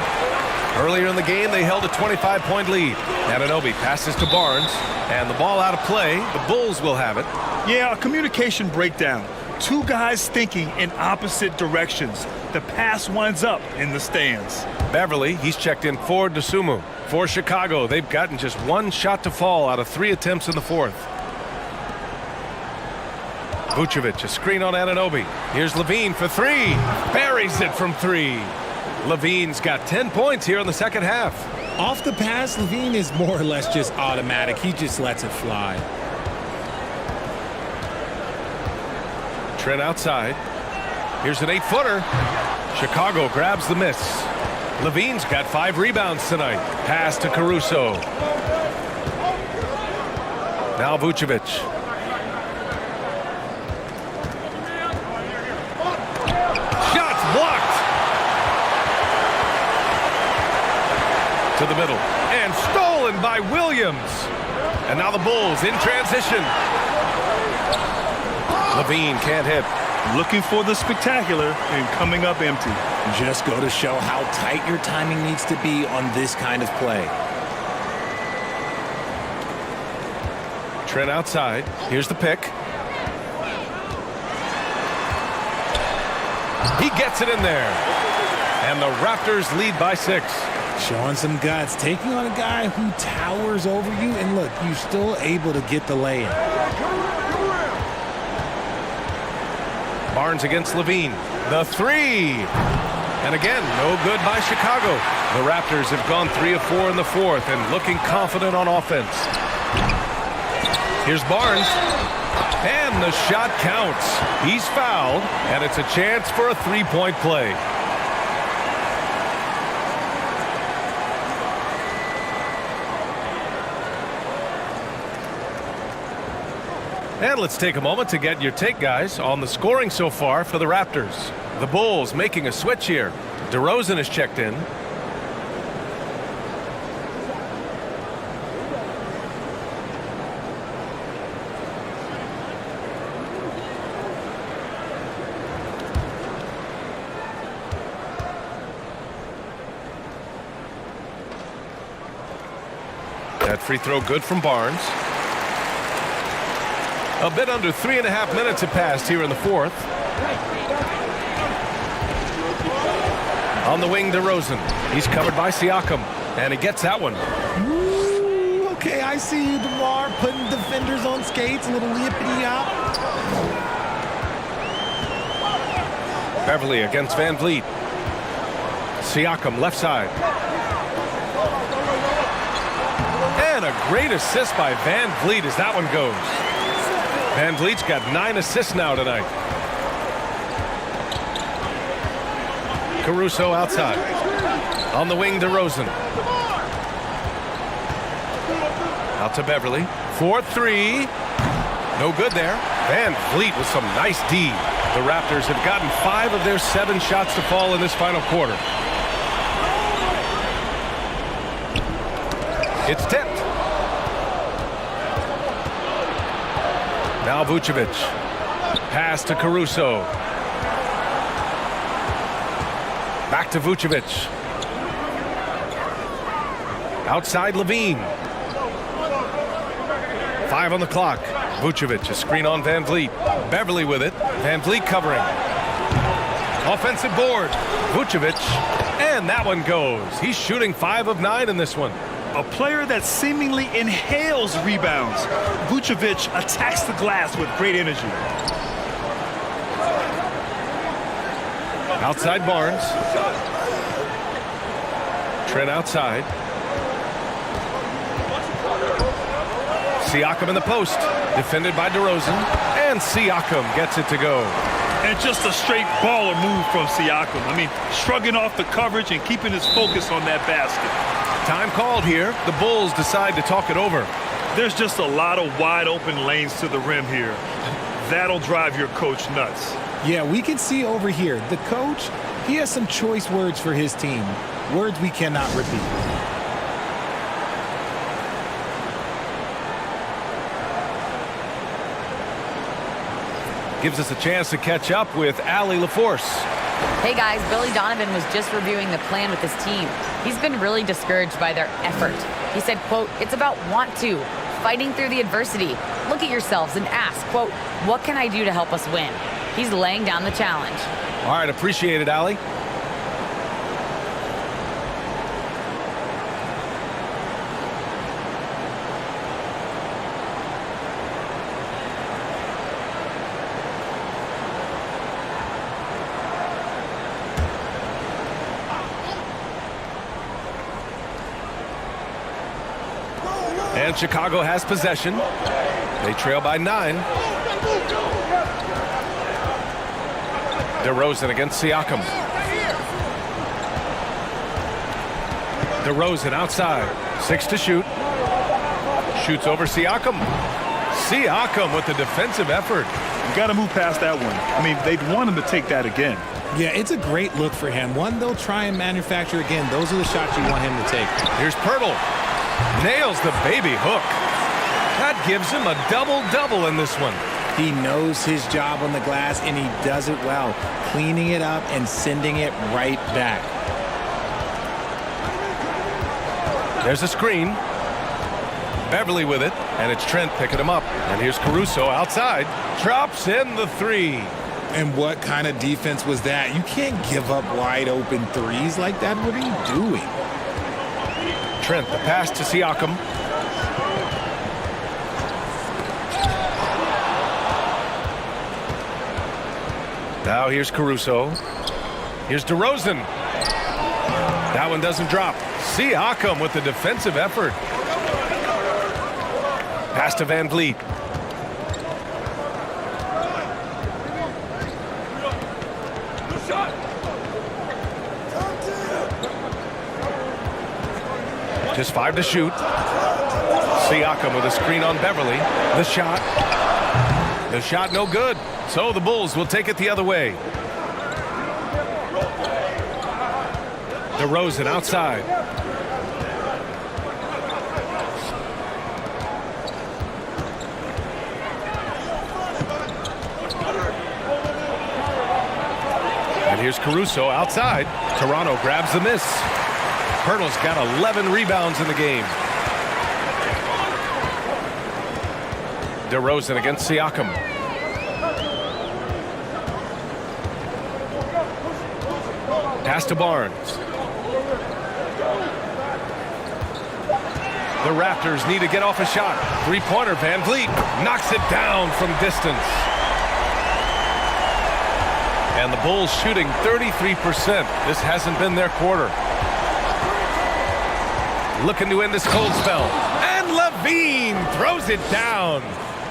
Earlier in the game, they held a 25-point lead. Anunoby passes to Barnes. And the ball out of play. The Bulls will have it. Yeah, a communication breakdown. 2 guys thinking in opposite directions. The pass winds up in the stands. Beverly, he's checked in for Dosunmu. For Chicago, they've gotten just 1 shot to fall out of 3 attempts in the fourth. Vucevic, a screen on Anunoby. Here's Levine for 3. Buries it from 3. Levine's got 10 points here in the second half. Off the pass, Levine is more or less just automatic. He just lets it fly. Trent outside. Here's an 8-footer. Chicago grabs the miss. Levine's got 5 rebounds tonight. Pass to Caruso. Now Vucevic. Shots blocked. To the middle. And stolen by Williams. And now the Bulls in transition. Levine can't hit. Looking for the spectacular and coming up empty. Just go to show how tight your timing needs to be on this kind of play. Trent outside. Here's the pick. He gets it in there. And the Raptors lead by 6. Showing some guts, taking on a guy who towers over you, and look, you're still able to get the lay-in. Barnes against Levine. The 3. And again, no good by Chicago. The Raptors have gone 3 of 4 in the 4th and looking confident on offense. Here's Barnes. And the shot counts. He's fouled, and it's a chance for a 3-point play. And let's take a moment to get your take, guys, on the scoring so far for the Raptors. The Bulls making a switch here. DeRozan is checked in. That free throw good from Barnes. A bit under 3.5 minutes have passed here in the 4th. On the wing, DeRozan. He's covered by Siakam, and he gets that one. Ooh, okay, I see you, DeMar, putting defenders on skates, a little yippity-yop. Beverly against Van Vliet. Siakam left side. And a great assist by Van Vliet as that one goes. Van Vliet's got 9 assists now tonight. Caruso outside. On the wing, DeRozan. Out to Beverly. 4-3. No good there. Van Vliet with some nice D. The Raptors have gotten 5 of their 7 shots to fall in this final quarter. It's tipped. Now Vucevic. Pass to Caruso. Back to Vucevic. Outside Levine. 5 on the clock. Vucevic, a screen on Van Vliet. Beverly with it. Van Vliet covering. Offensive board. Vucevic. And that one goes. He's shooting 5 of 9 in this one. A player that seemingly inhales rebounds. Vucevic attacks the glass with great energy. Outside Barnes. Trent outside. Siakam in the post. Defended by DeRozan. And Siakam gets it to go. And just a straight baller move from Siakam. I mean, shrugging off the coverage and keeping his focus on that basket. Time called here. The Bulls decide to talk it over. There's just a lot of wide open lanes to the rim here. That'll drive your coach nuts. Yeah, we can see over here, the coach, he has some choice words for his team. Words we cannot repeat. Gives us a chance to catch up with Allie LaForce. Hey guys, Billy Donovan was just reviewing the plan with his team. He's been really discouraged by their effort. He said, quote, "It's about want to, fighting through the adversity. Look at yourselves and ask, quote, what can I do to help us win?" He's laying down the challenge. All right, appreciate it, Allie. And Chicago has possession. They trail by 9. DeRozan against Siakam. DeRozan outside. 6 to shoot. Shoots over Siakam. Siakam with the defensive effort. You got to move past that one. I mean, they'd want him to take that again. Yeah, it's a great look for him. One they'll try and manufacture again. Those are the shots you want him to take. Here's Pirtle. Nails the baby hook. That gives him a double-double in this one. He knows his job on the glass, and he does it well, cleaning it up and sending it right back. There's a screen. Beverly with it, and it's Trent picking him up. And here's Caruso outside. Drops in the three. And what kind of defense was that? You can't give up wide open threes like that. What are you doing? Trent, the pass to Siakam. Now here's Caruso. Here's DeRozan. That one doesn't drop. Siakam with the defensive effort. Pass to Van Vliet. Just 5 to shoot. Siakam with a screen on Beverly. The shot. The shot no good. So the Bulls will take it the other way. DeRozan outside. And here's Caruso outside. Toronto grabs the miss. Pirtle's got 11 rebounds in the game. DeRozan against Siakam. Pass to Barnes. The Raptors need to get off a shot. Three-pointer, Van Vliet knocks it down from distance. And the Bulls shooting 33%. This hasn't been their quarter. Looking to end this cold spell. And Levine throws it down.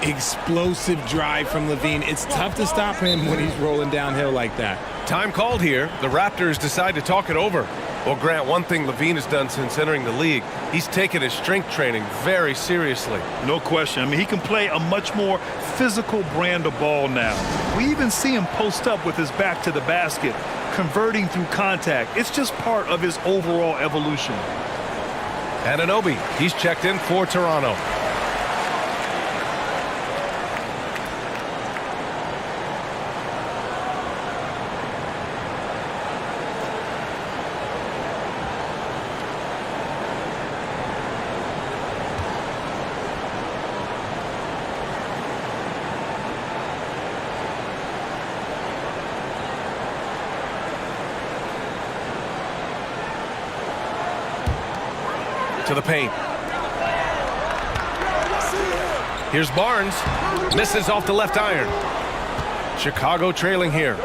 Explosive drive from Levine. It's tough to stop him when he's rolling downhill like that. Time called here. The Raptors decide to talk it over. Well, Grant, one thing Levine has done since entering the league, he's taken his strength training very seriously. No question. I mean, he can play a much more physical brand of ball now. We even see him post up with his back to the basket, converting through contact. It's just part of his overall evolution. Anunoby, he's checked in for Toronto. To the paint. Here's Barnes. Misses off the left iron. Chicago trailing here.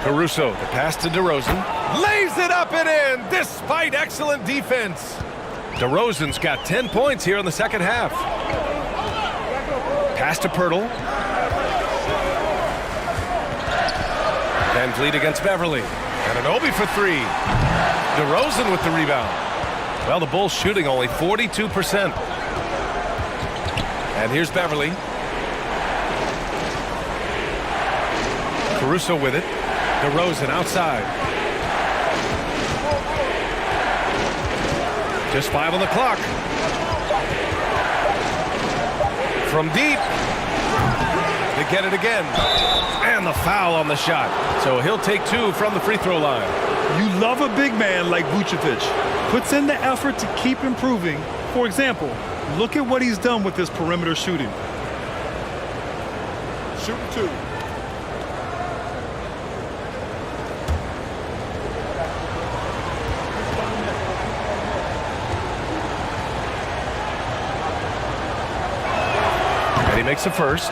Caruso, the pass to DeRozan. Lays it up and in despite excellent defense. DeRozan's got 10 points here in the second half. Pass to Pirtle. Van Vliet against Beverly. Anunoby for three. DeRozan with the rebound. Well, the Bulls shooting only 42%. And here's Beverly. Caruso with it. DeRozan outside. Just 5 on the clock. From deep. They get it again. And the foul on the shot. So he'll take 2 from the free throw line. You love a big man like Vucevic. Puts in the effort to keep improving. For example, look at what he's done with his perimeter shooting. Shooting 2. And he makes the first.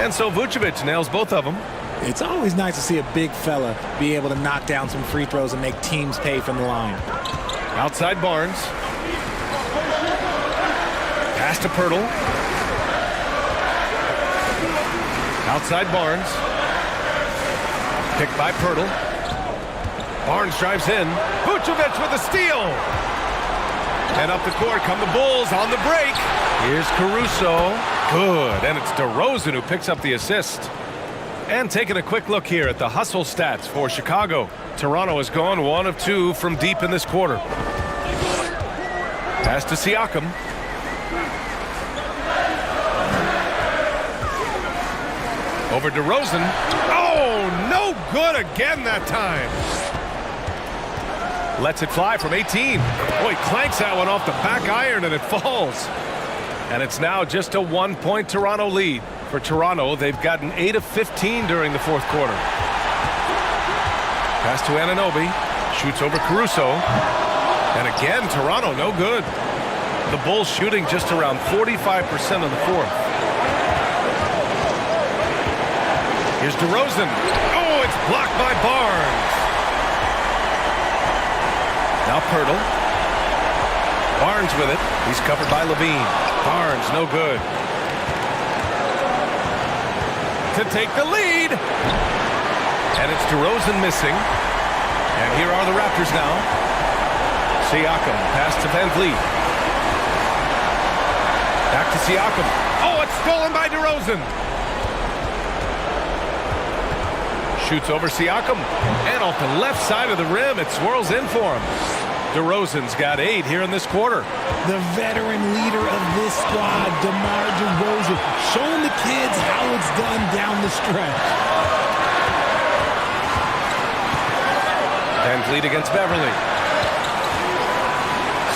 And so Vucevic nails both of them. It's always nice to see a big fella be able to knock down some free throws and make teams pay from the line. Outside Barnes. Pass to Pirtle. Outside Barnes. Picked by Pirtle. Barnes drives in. Vucevic with a steal. And up the court come the Bulls on the break. Here's Caruso. Good. And it's DeRozan who picks up the assist. And taking a quick look here at the hustle stats for Chicago. Toronto has gone 1 of 2 from deep in this quarter. Pass to Siakam. Over to Rosen. Oh, no good again that time. Lets it fly from 18. Boy, clanks that one off the back iron and it falls. And it's now just a 1-point Toronto lead. For Toronto, they've gotten 8 of 15 during the fourth quarter. Pass to Anunoby. Shoots over Caruso. And again, Toronto, no good. The Bulls shooting just around 45% in the fourth. Here's DeRozan. Oh, it's blocked by Barnes. Now Pirtle. Barnes with it. He's covered by Levine. Barnes, no good. To take the lead. And it's DeRozan missing. And here are the Raptors now. Siakam, pass to Van Vliet. Back to Siakam. Oh, it's stolen by DeRozan. Shoots over Siakam. And off the left side of the rim, it swirls in for him. DeRozan's got 8 here in this quarter. The veteran leader of this squad, DeMar DeRozan, showing the kids how it's done down the stretch. Van Vliet against Beverly.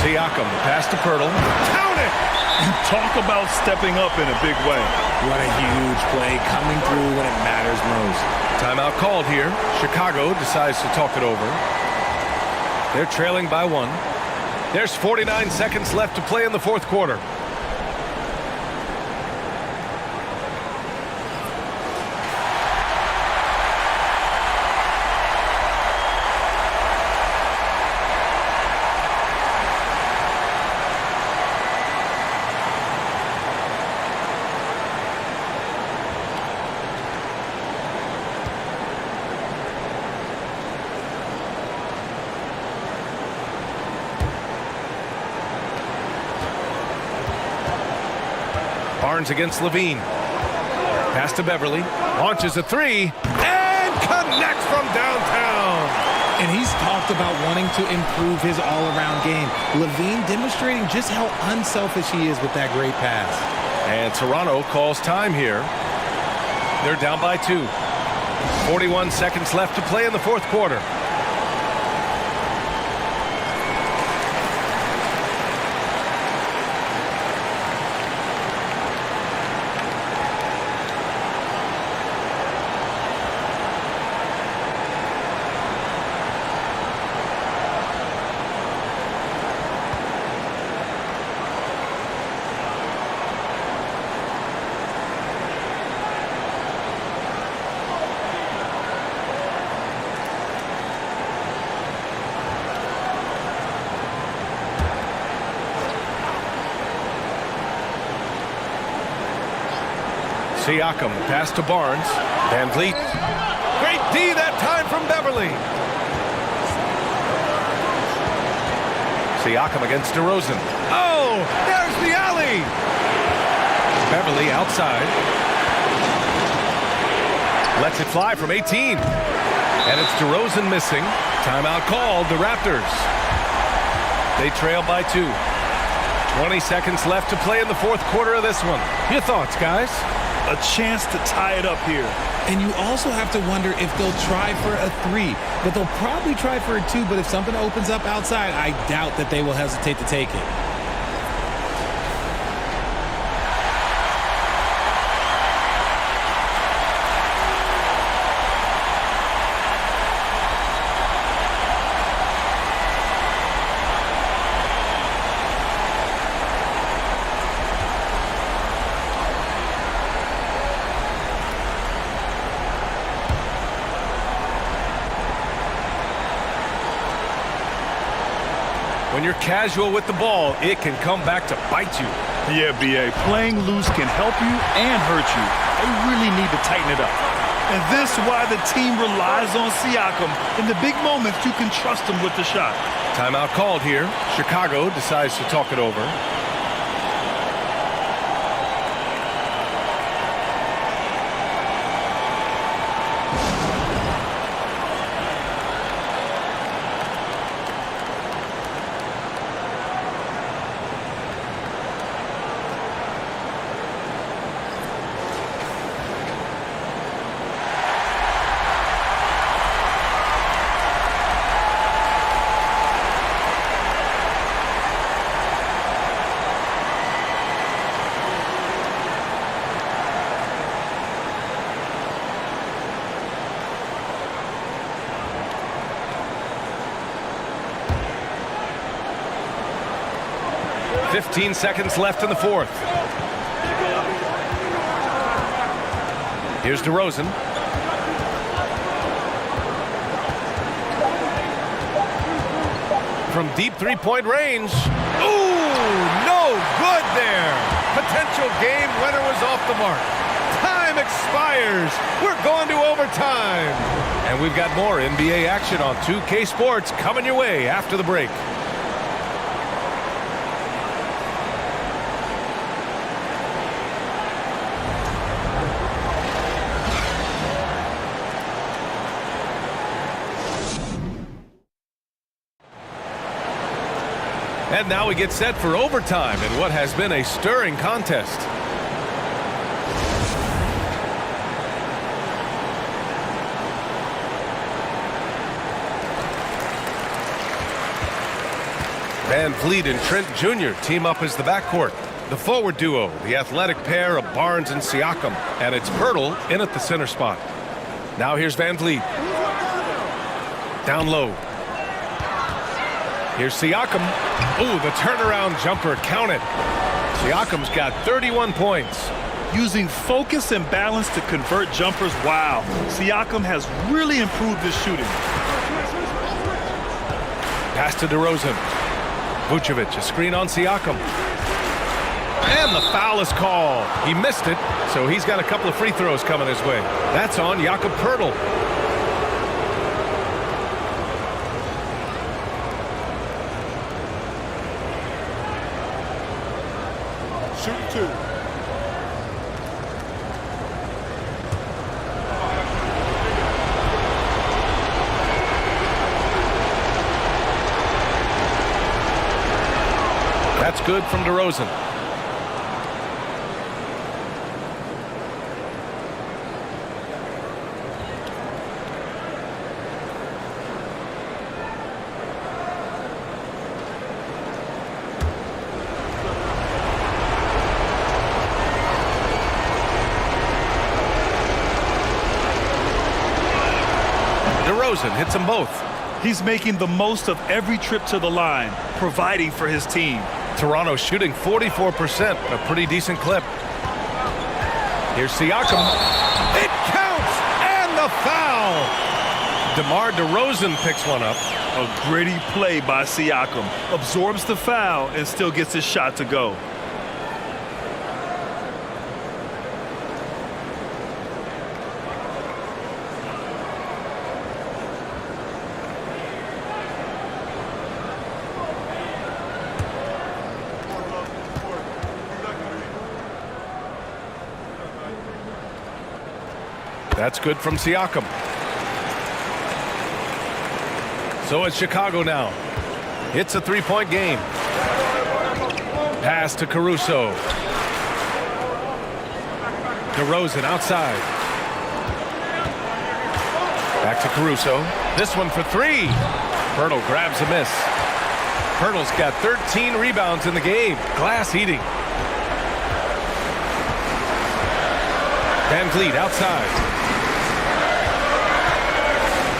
Siakam, pass to Pirtle. Count it! Talk about stepping up in a big way. What a huge play coming through when it matters most. Timeout called here. Chicago decides to talk it over. They're trailing by 1. There's 49 seconds left to play in the fourth quarter. Barnes against Levine. Pass to Beverly. Launches a 3. And connects from downtown. And he's talked about wanting to improve his all-around game. Levine demonstrating just how unselfish he is with that great pass. And Toronto calls time here. They're down by 2. 41 seconds left to play in the fourth quarter. Siakam, pass to Barnes. Van Vliet. Great D that time from Beverly. Siakam against DeRozan. Oh, there's the alley. Beverly outside. Lets it fly from 18. And it's DeRozan missing. Timeout called, the Raptors. They trail by 2. 20 seconds left to play in the fourth quarter of this one. Your thoughts, guys? A chance to tie it up here. And you also have to wonder if they'll try for a 3. But they'll probably try for a 2. But if something opens up outside, I doubt that they will hesitate to take it. When you're casual with the ball, it can come back to bite you. Yeah, B.A. Playing loose can help you and hurt you. They really need to tighten it up. And this is why the team relies on Siakam. In the big moments, you can trust him with the shot. Timeout called here. Chicago decides to talk it over. 15 seconds left in the fourth. Here's DeRozan. From deep three-point range. Ooh, no good there. Potential game winner was off the mark. Time expires. We're going to overtime. And we've got more NBA action on 2K Sports coming your way after the break. And now we get set for overtime in what has been a stirring contest. Van Vliet and Trent Jr. team up as the backcourt. The forward duo, the athletic pair of Barnes and Siakam, and it's Pirtle in at the center spot. Now here's Van Vliet. Down low. Here's Siakam. Ooh, the turnaround jumper counted. Siakam's got 31 points. Using focus and balance to convert jumpers, wow. Siakam has really improved his shooting. Pass to DeRozan. Vucevic, a screen on Siakam. And the foul is called. He missed it, so he's got a couple of free throws coming his way. That's on Jakob Pirtle. Shoot two. That's good from DeRozan. DeRozan hits them both. He's making the most of every trip to the line, providing for his team. Toronto shooting 44%, a pretty decent clip. Here's Siakam. It counts! And the foul! DeMar DeRozan picks one up. A gritty play by Siakam. Absorbs the foul and still gets his shot to go. That's good from Siakam. So it's Chicago now. It's a three-point game. Pass to Caruso. DeRozan outside. Back to Caruso. This one for three. Pirtle grabs a miss. Pirtle's got 13 rebounds in the game. Glass eating. Van Vliet outside.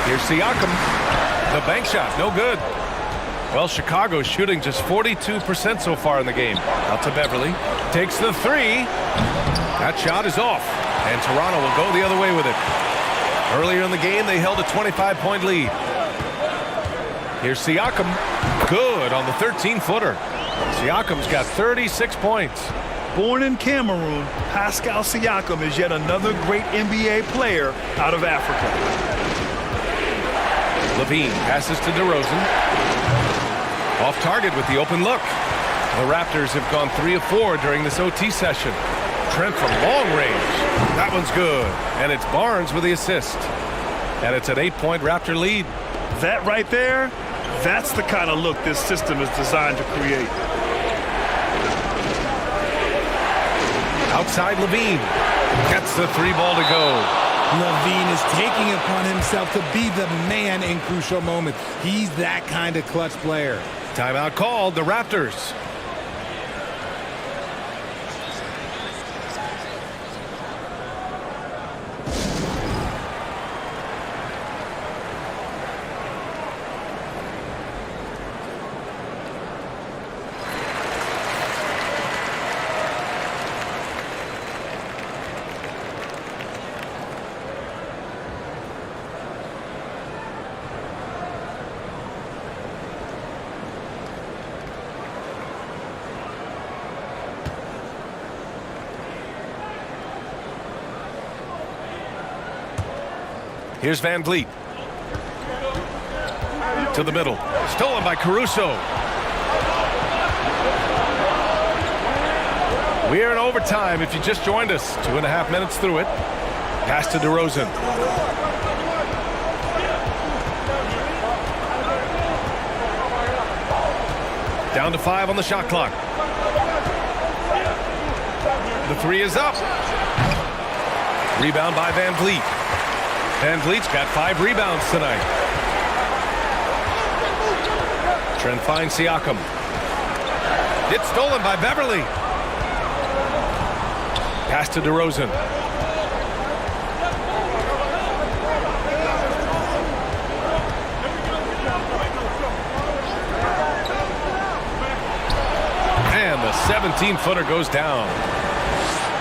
Here's Siakam. The bank shot, no good. Well, Chicago's shooting just 42% so far in the game. Out to Beverly. Takes the three. That shot is off. And Toronto will go the other way with it. Earlier in the game, they held a 25-point lead. Here's Siakam. Good on the 13-footer. Siakam's got 36 points. Born in Cameroon, Pascal Siakam is yet another great NBA player out of Africa. Levine passes to DeRozan. Off target with the open look. The Raptors have gone 3 of 4 during this OT session. Trent from long range. That one's good. And it's Barnes with the assist. And it's an 8-point Raptor lead. That right there, that's the kind of look this system is designed to create. Outside Levine. Gets the three ball to go. Levine is taking it upon himself to be the man in crucial moments. He's that kind of clutch player. Timeout called, the Raptors. Here's Van Vliet. To the middle. Stolen by Caruso. We're in overtime if you just joined us. 2.5 minutes through it. Pass to DeRozan. Down to 5 on the shot clock. The three is up. Rebound by Van Vliet. Van Vliet's got 5 rebounds tonight. Trent finds Siakam. It's stolen by Beverly. Pass to DeRozan. And the 17-footer goes down.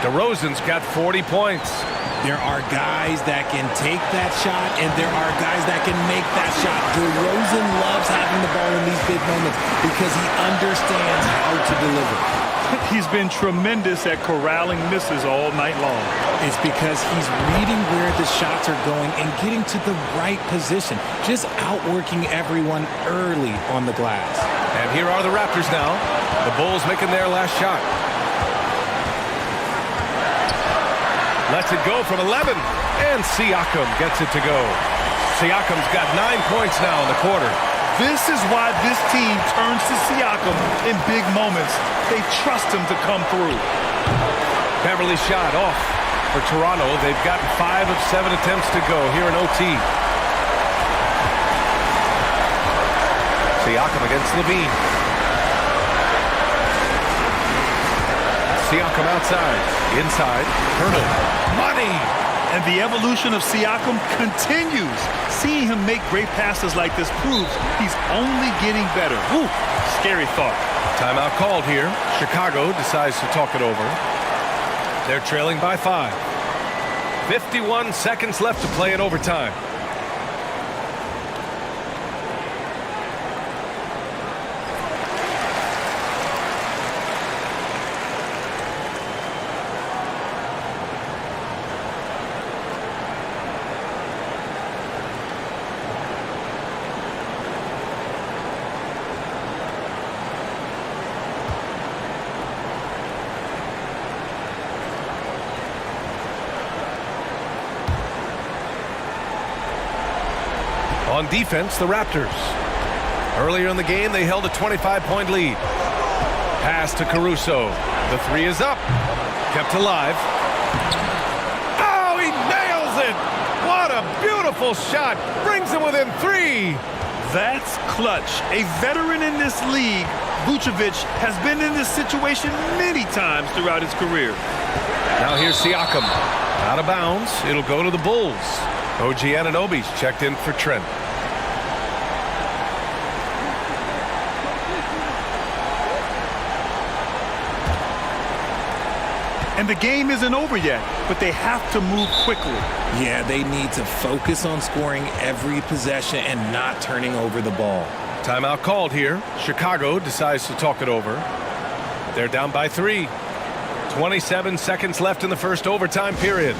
DeRozan's got 40 points. There are guys that can take that shot, and there are guys that can make that shot. DeRozan loves having the ball in these big moments because he understands how to deliver. He's been tremendous at corralling misses all night long. It's because he's reading where the shots are going and getting to the right position, just outworking everyone early on the glass. And here are the Raptors now. The Bulls making their last shot. Lets it go from 11, and Siakam gets it to go. Siakam's got 9 points now in the quarter. This is why this team turns to Siakam in big moments. They trust him to come through. Beverly shot off for Toronto. They've gotten 5 of 7 attempts to go here in OT. Siakam against Levine. Siakam outside. Inside. Hurdle. Money! And the evolution of Siakam continues. Seeing him make great passes like this proves he's only getting better. Whew, scary thought. Timeout called here. Chicago decides to talk it over. They're trailing by 5. 51 seconds left to play in overtime. On defense, the Raptors. Earlier in the game, they held a 25-point lead. Pass to Caruso. The three is up. Kept alive. Oh, he nails it! What a beautiful shot! Brings him within 3. That's clutch. A veteran in this league, Vucevic has been in this situation many times throughout his career. Now here's Siakam. Out of bounds. It'll go to the Bulls. OG Anunoby's checked in for Trent. And the game isn't over yet, but they have to move quickly. Yeah, they need to focus on scoring every possession and not turning over the ball. Timeout called here. Chicago decides to talk it over. They're down by 3. 27 seconds left in the first overtime period.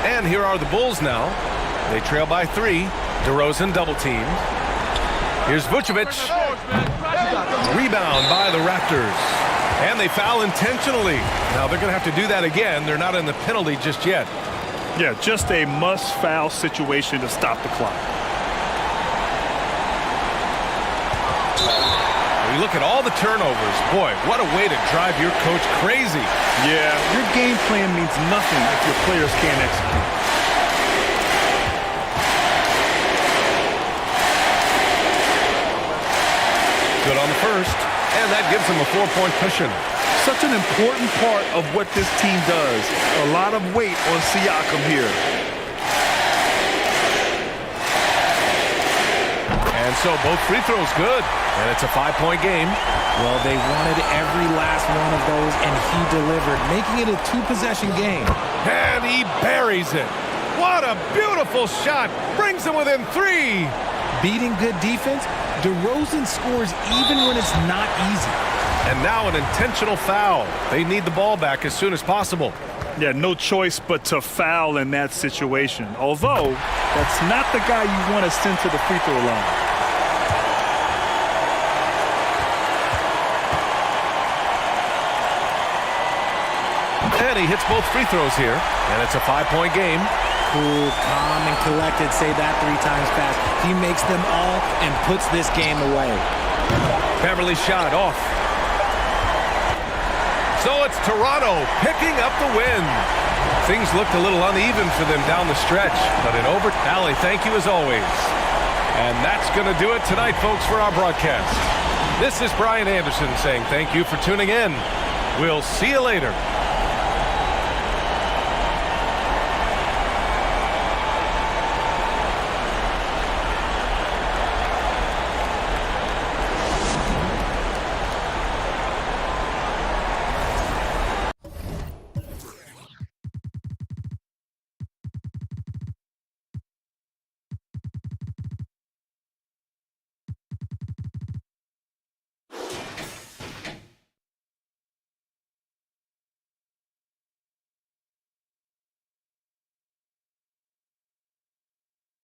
And here are the Bulls now. They trail by 3. DeRozan double teamed. Here's Vucevic. Rebound by the Raptors. And they foul intentionally. Now they're going to have to do that again. They're not in the penalty just yet. Yeah, just a must-foul situation to stop the clock. We look at all the turnovers. Boy, what a way to drive your coach crazy. Yeah, your game plan means nothing if your players can't execute. Good on the first, and that gives them a 4-point cushion. Such an important part of what this team does. A lot of weight on Siakam here. And so both free throws good. And it's a 5-point game. Well, they wanted every last one of those, and he delivered, making it a 2-possession game. And he buries it. What a beautiful shot. Brings them within 3. Beating good defense, DeRozan scores even when it's not easy. And now an intentional foul. They need the ball back as soon as possible. Yeah, no choice but to foul in that situation. Although, that's not the guy you want to send to the free throw line. And he hits both free throws here. And it's a 5-point game. Cool, calm, and collected. Say that 3 times fast. He makes them all and puts this game away. Beverly shot off. So it's Toronto picking up the win. Things looked a little uneven for them down the stretch, but in overtime. Allie, thank you as always. And that's going to do it tonight, folks, for our broadcast. This is Brian Anderson saying thank you for tuning in. We'll see you later.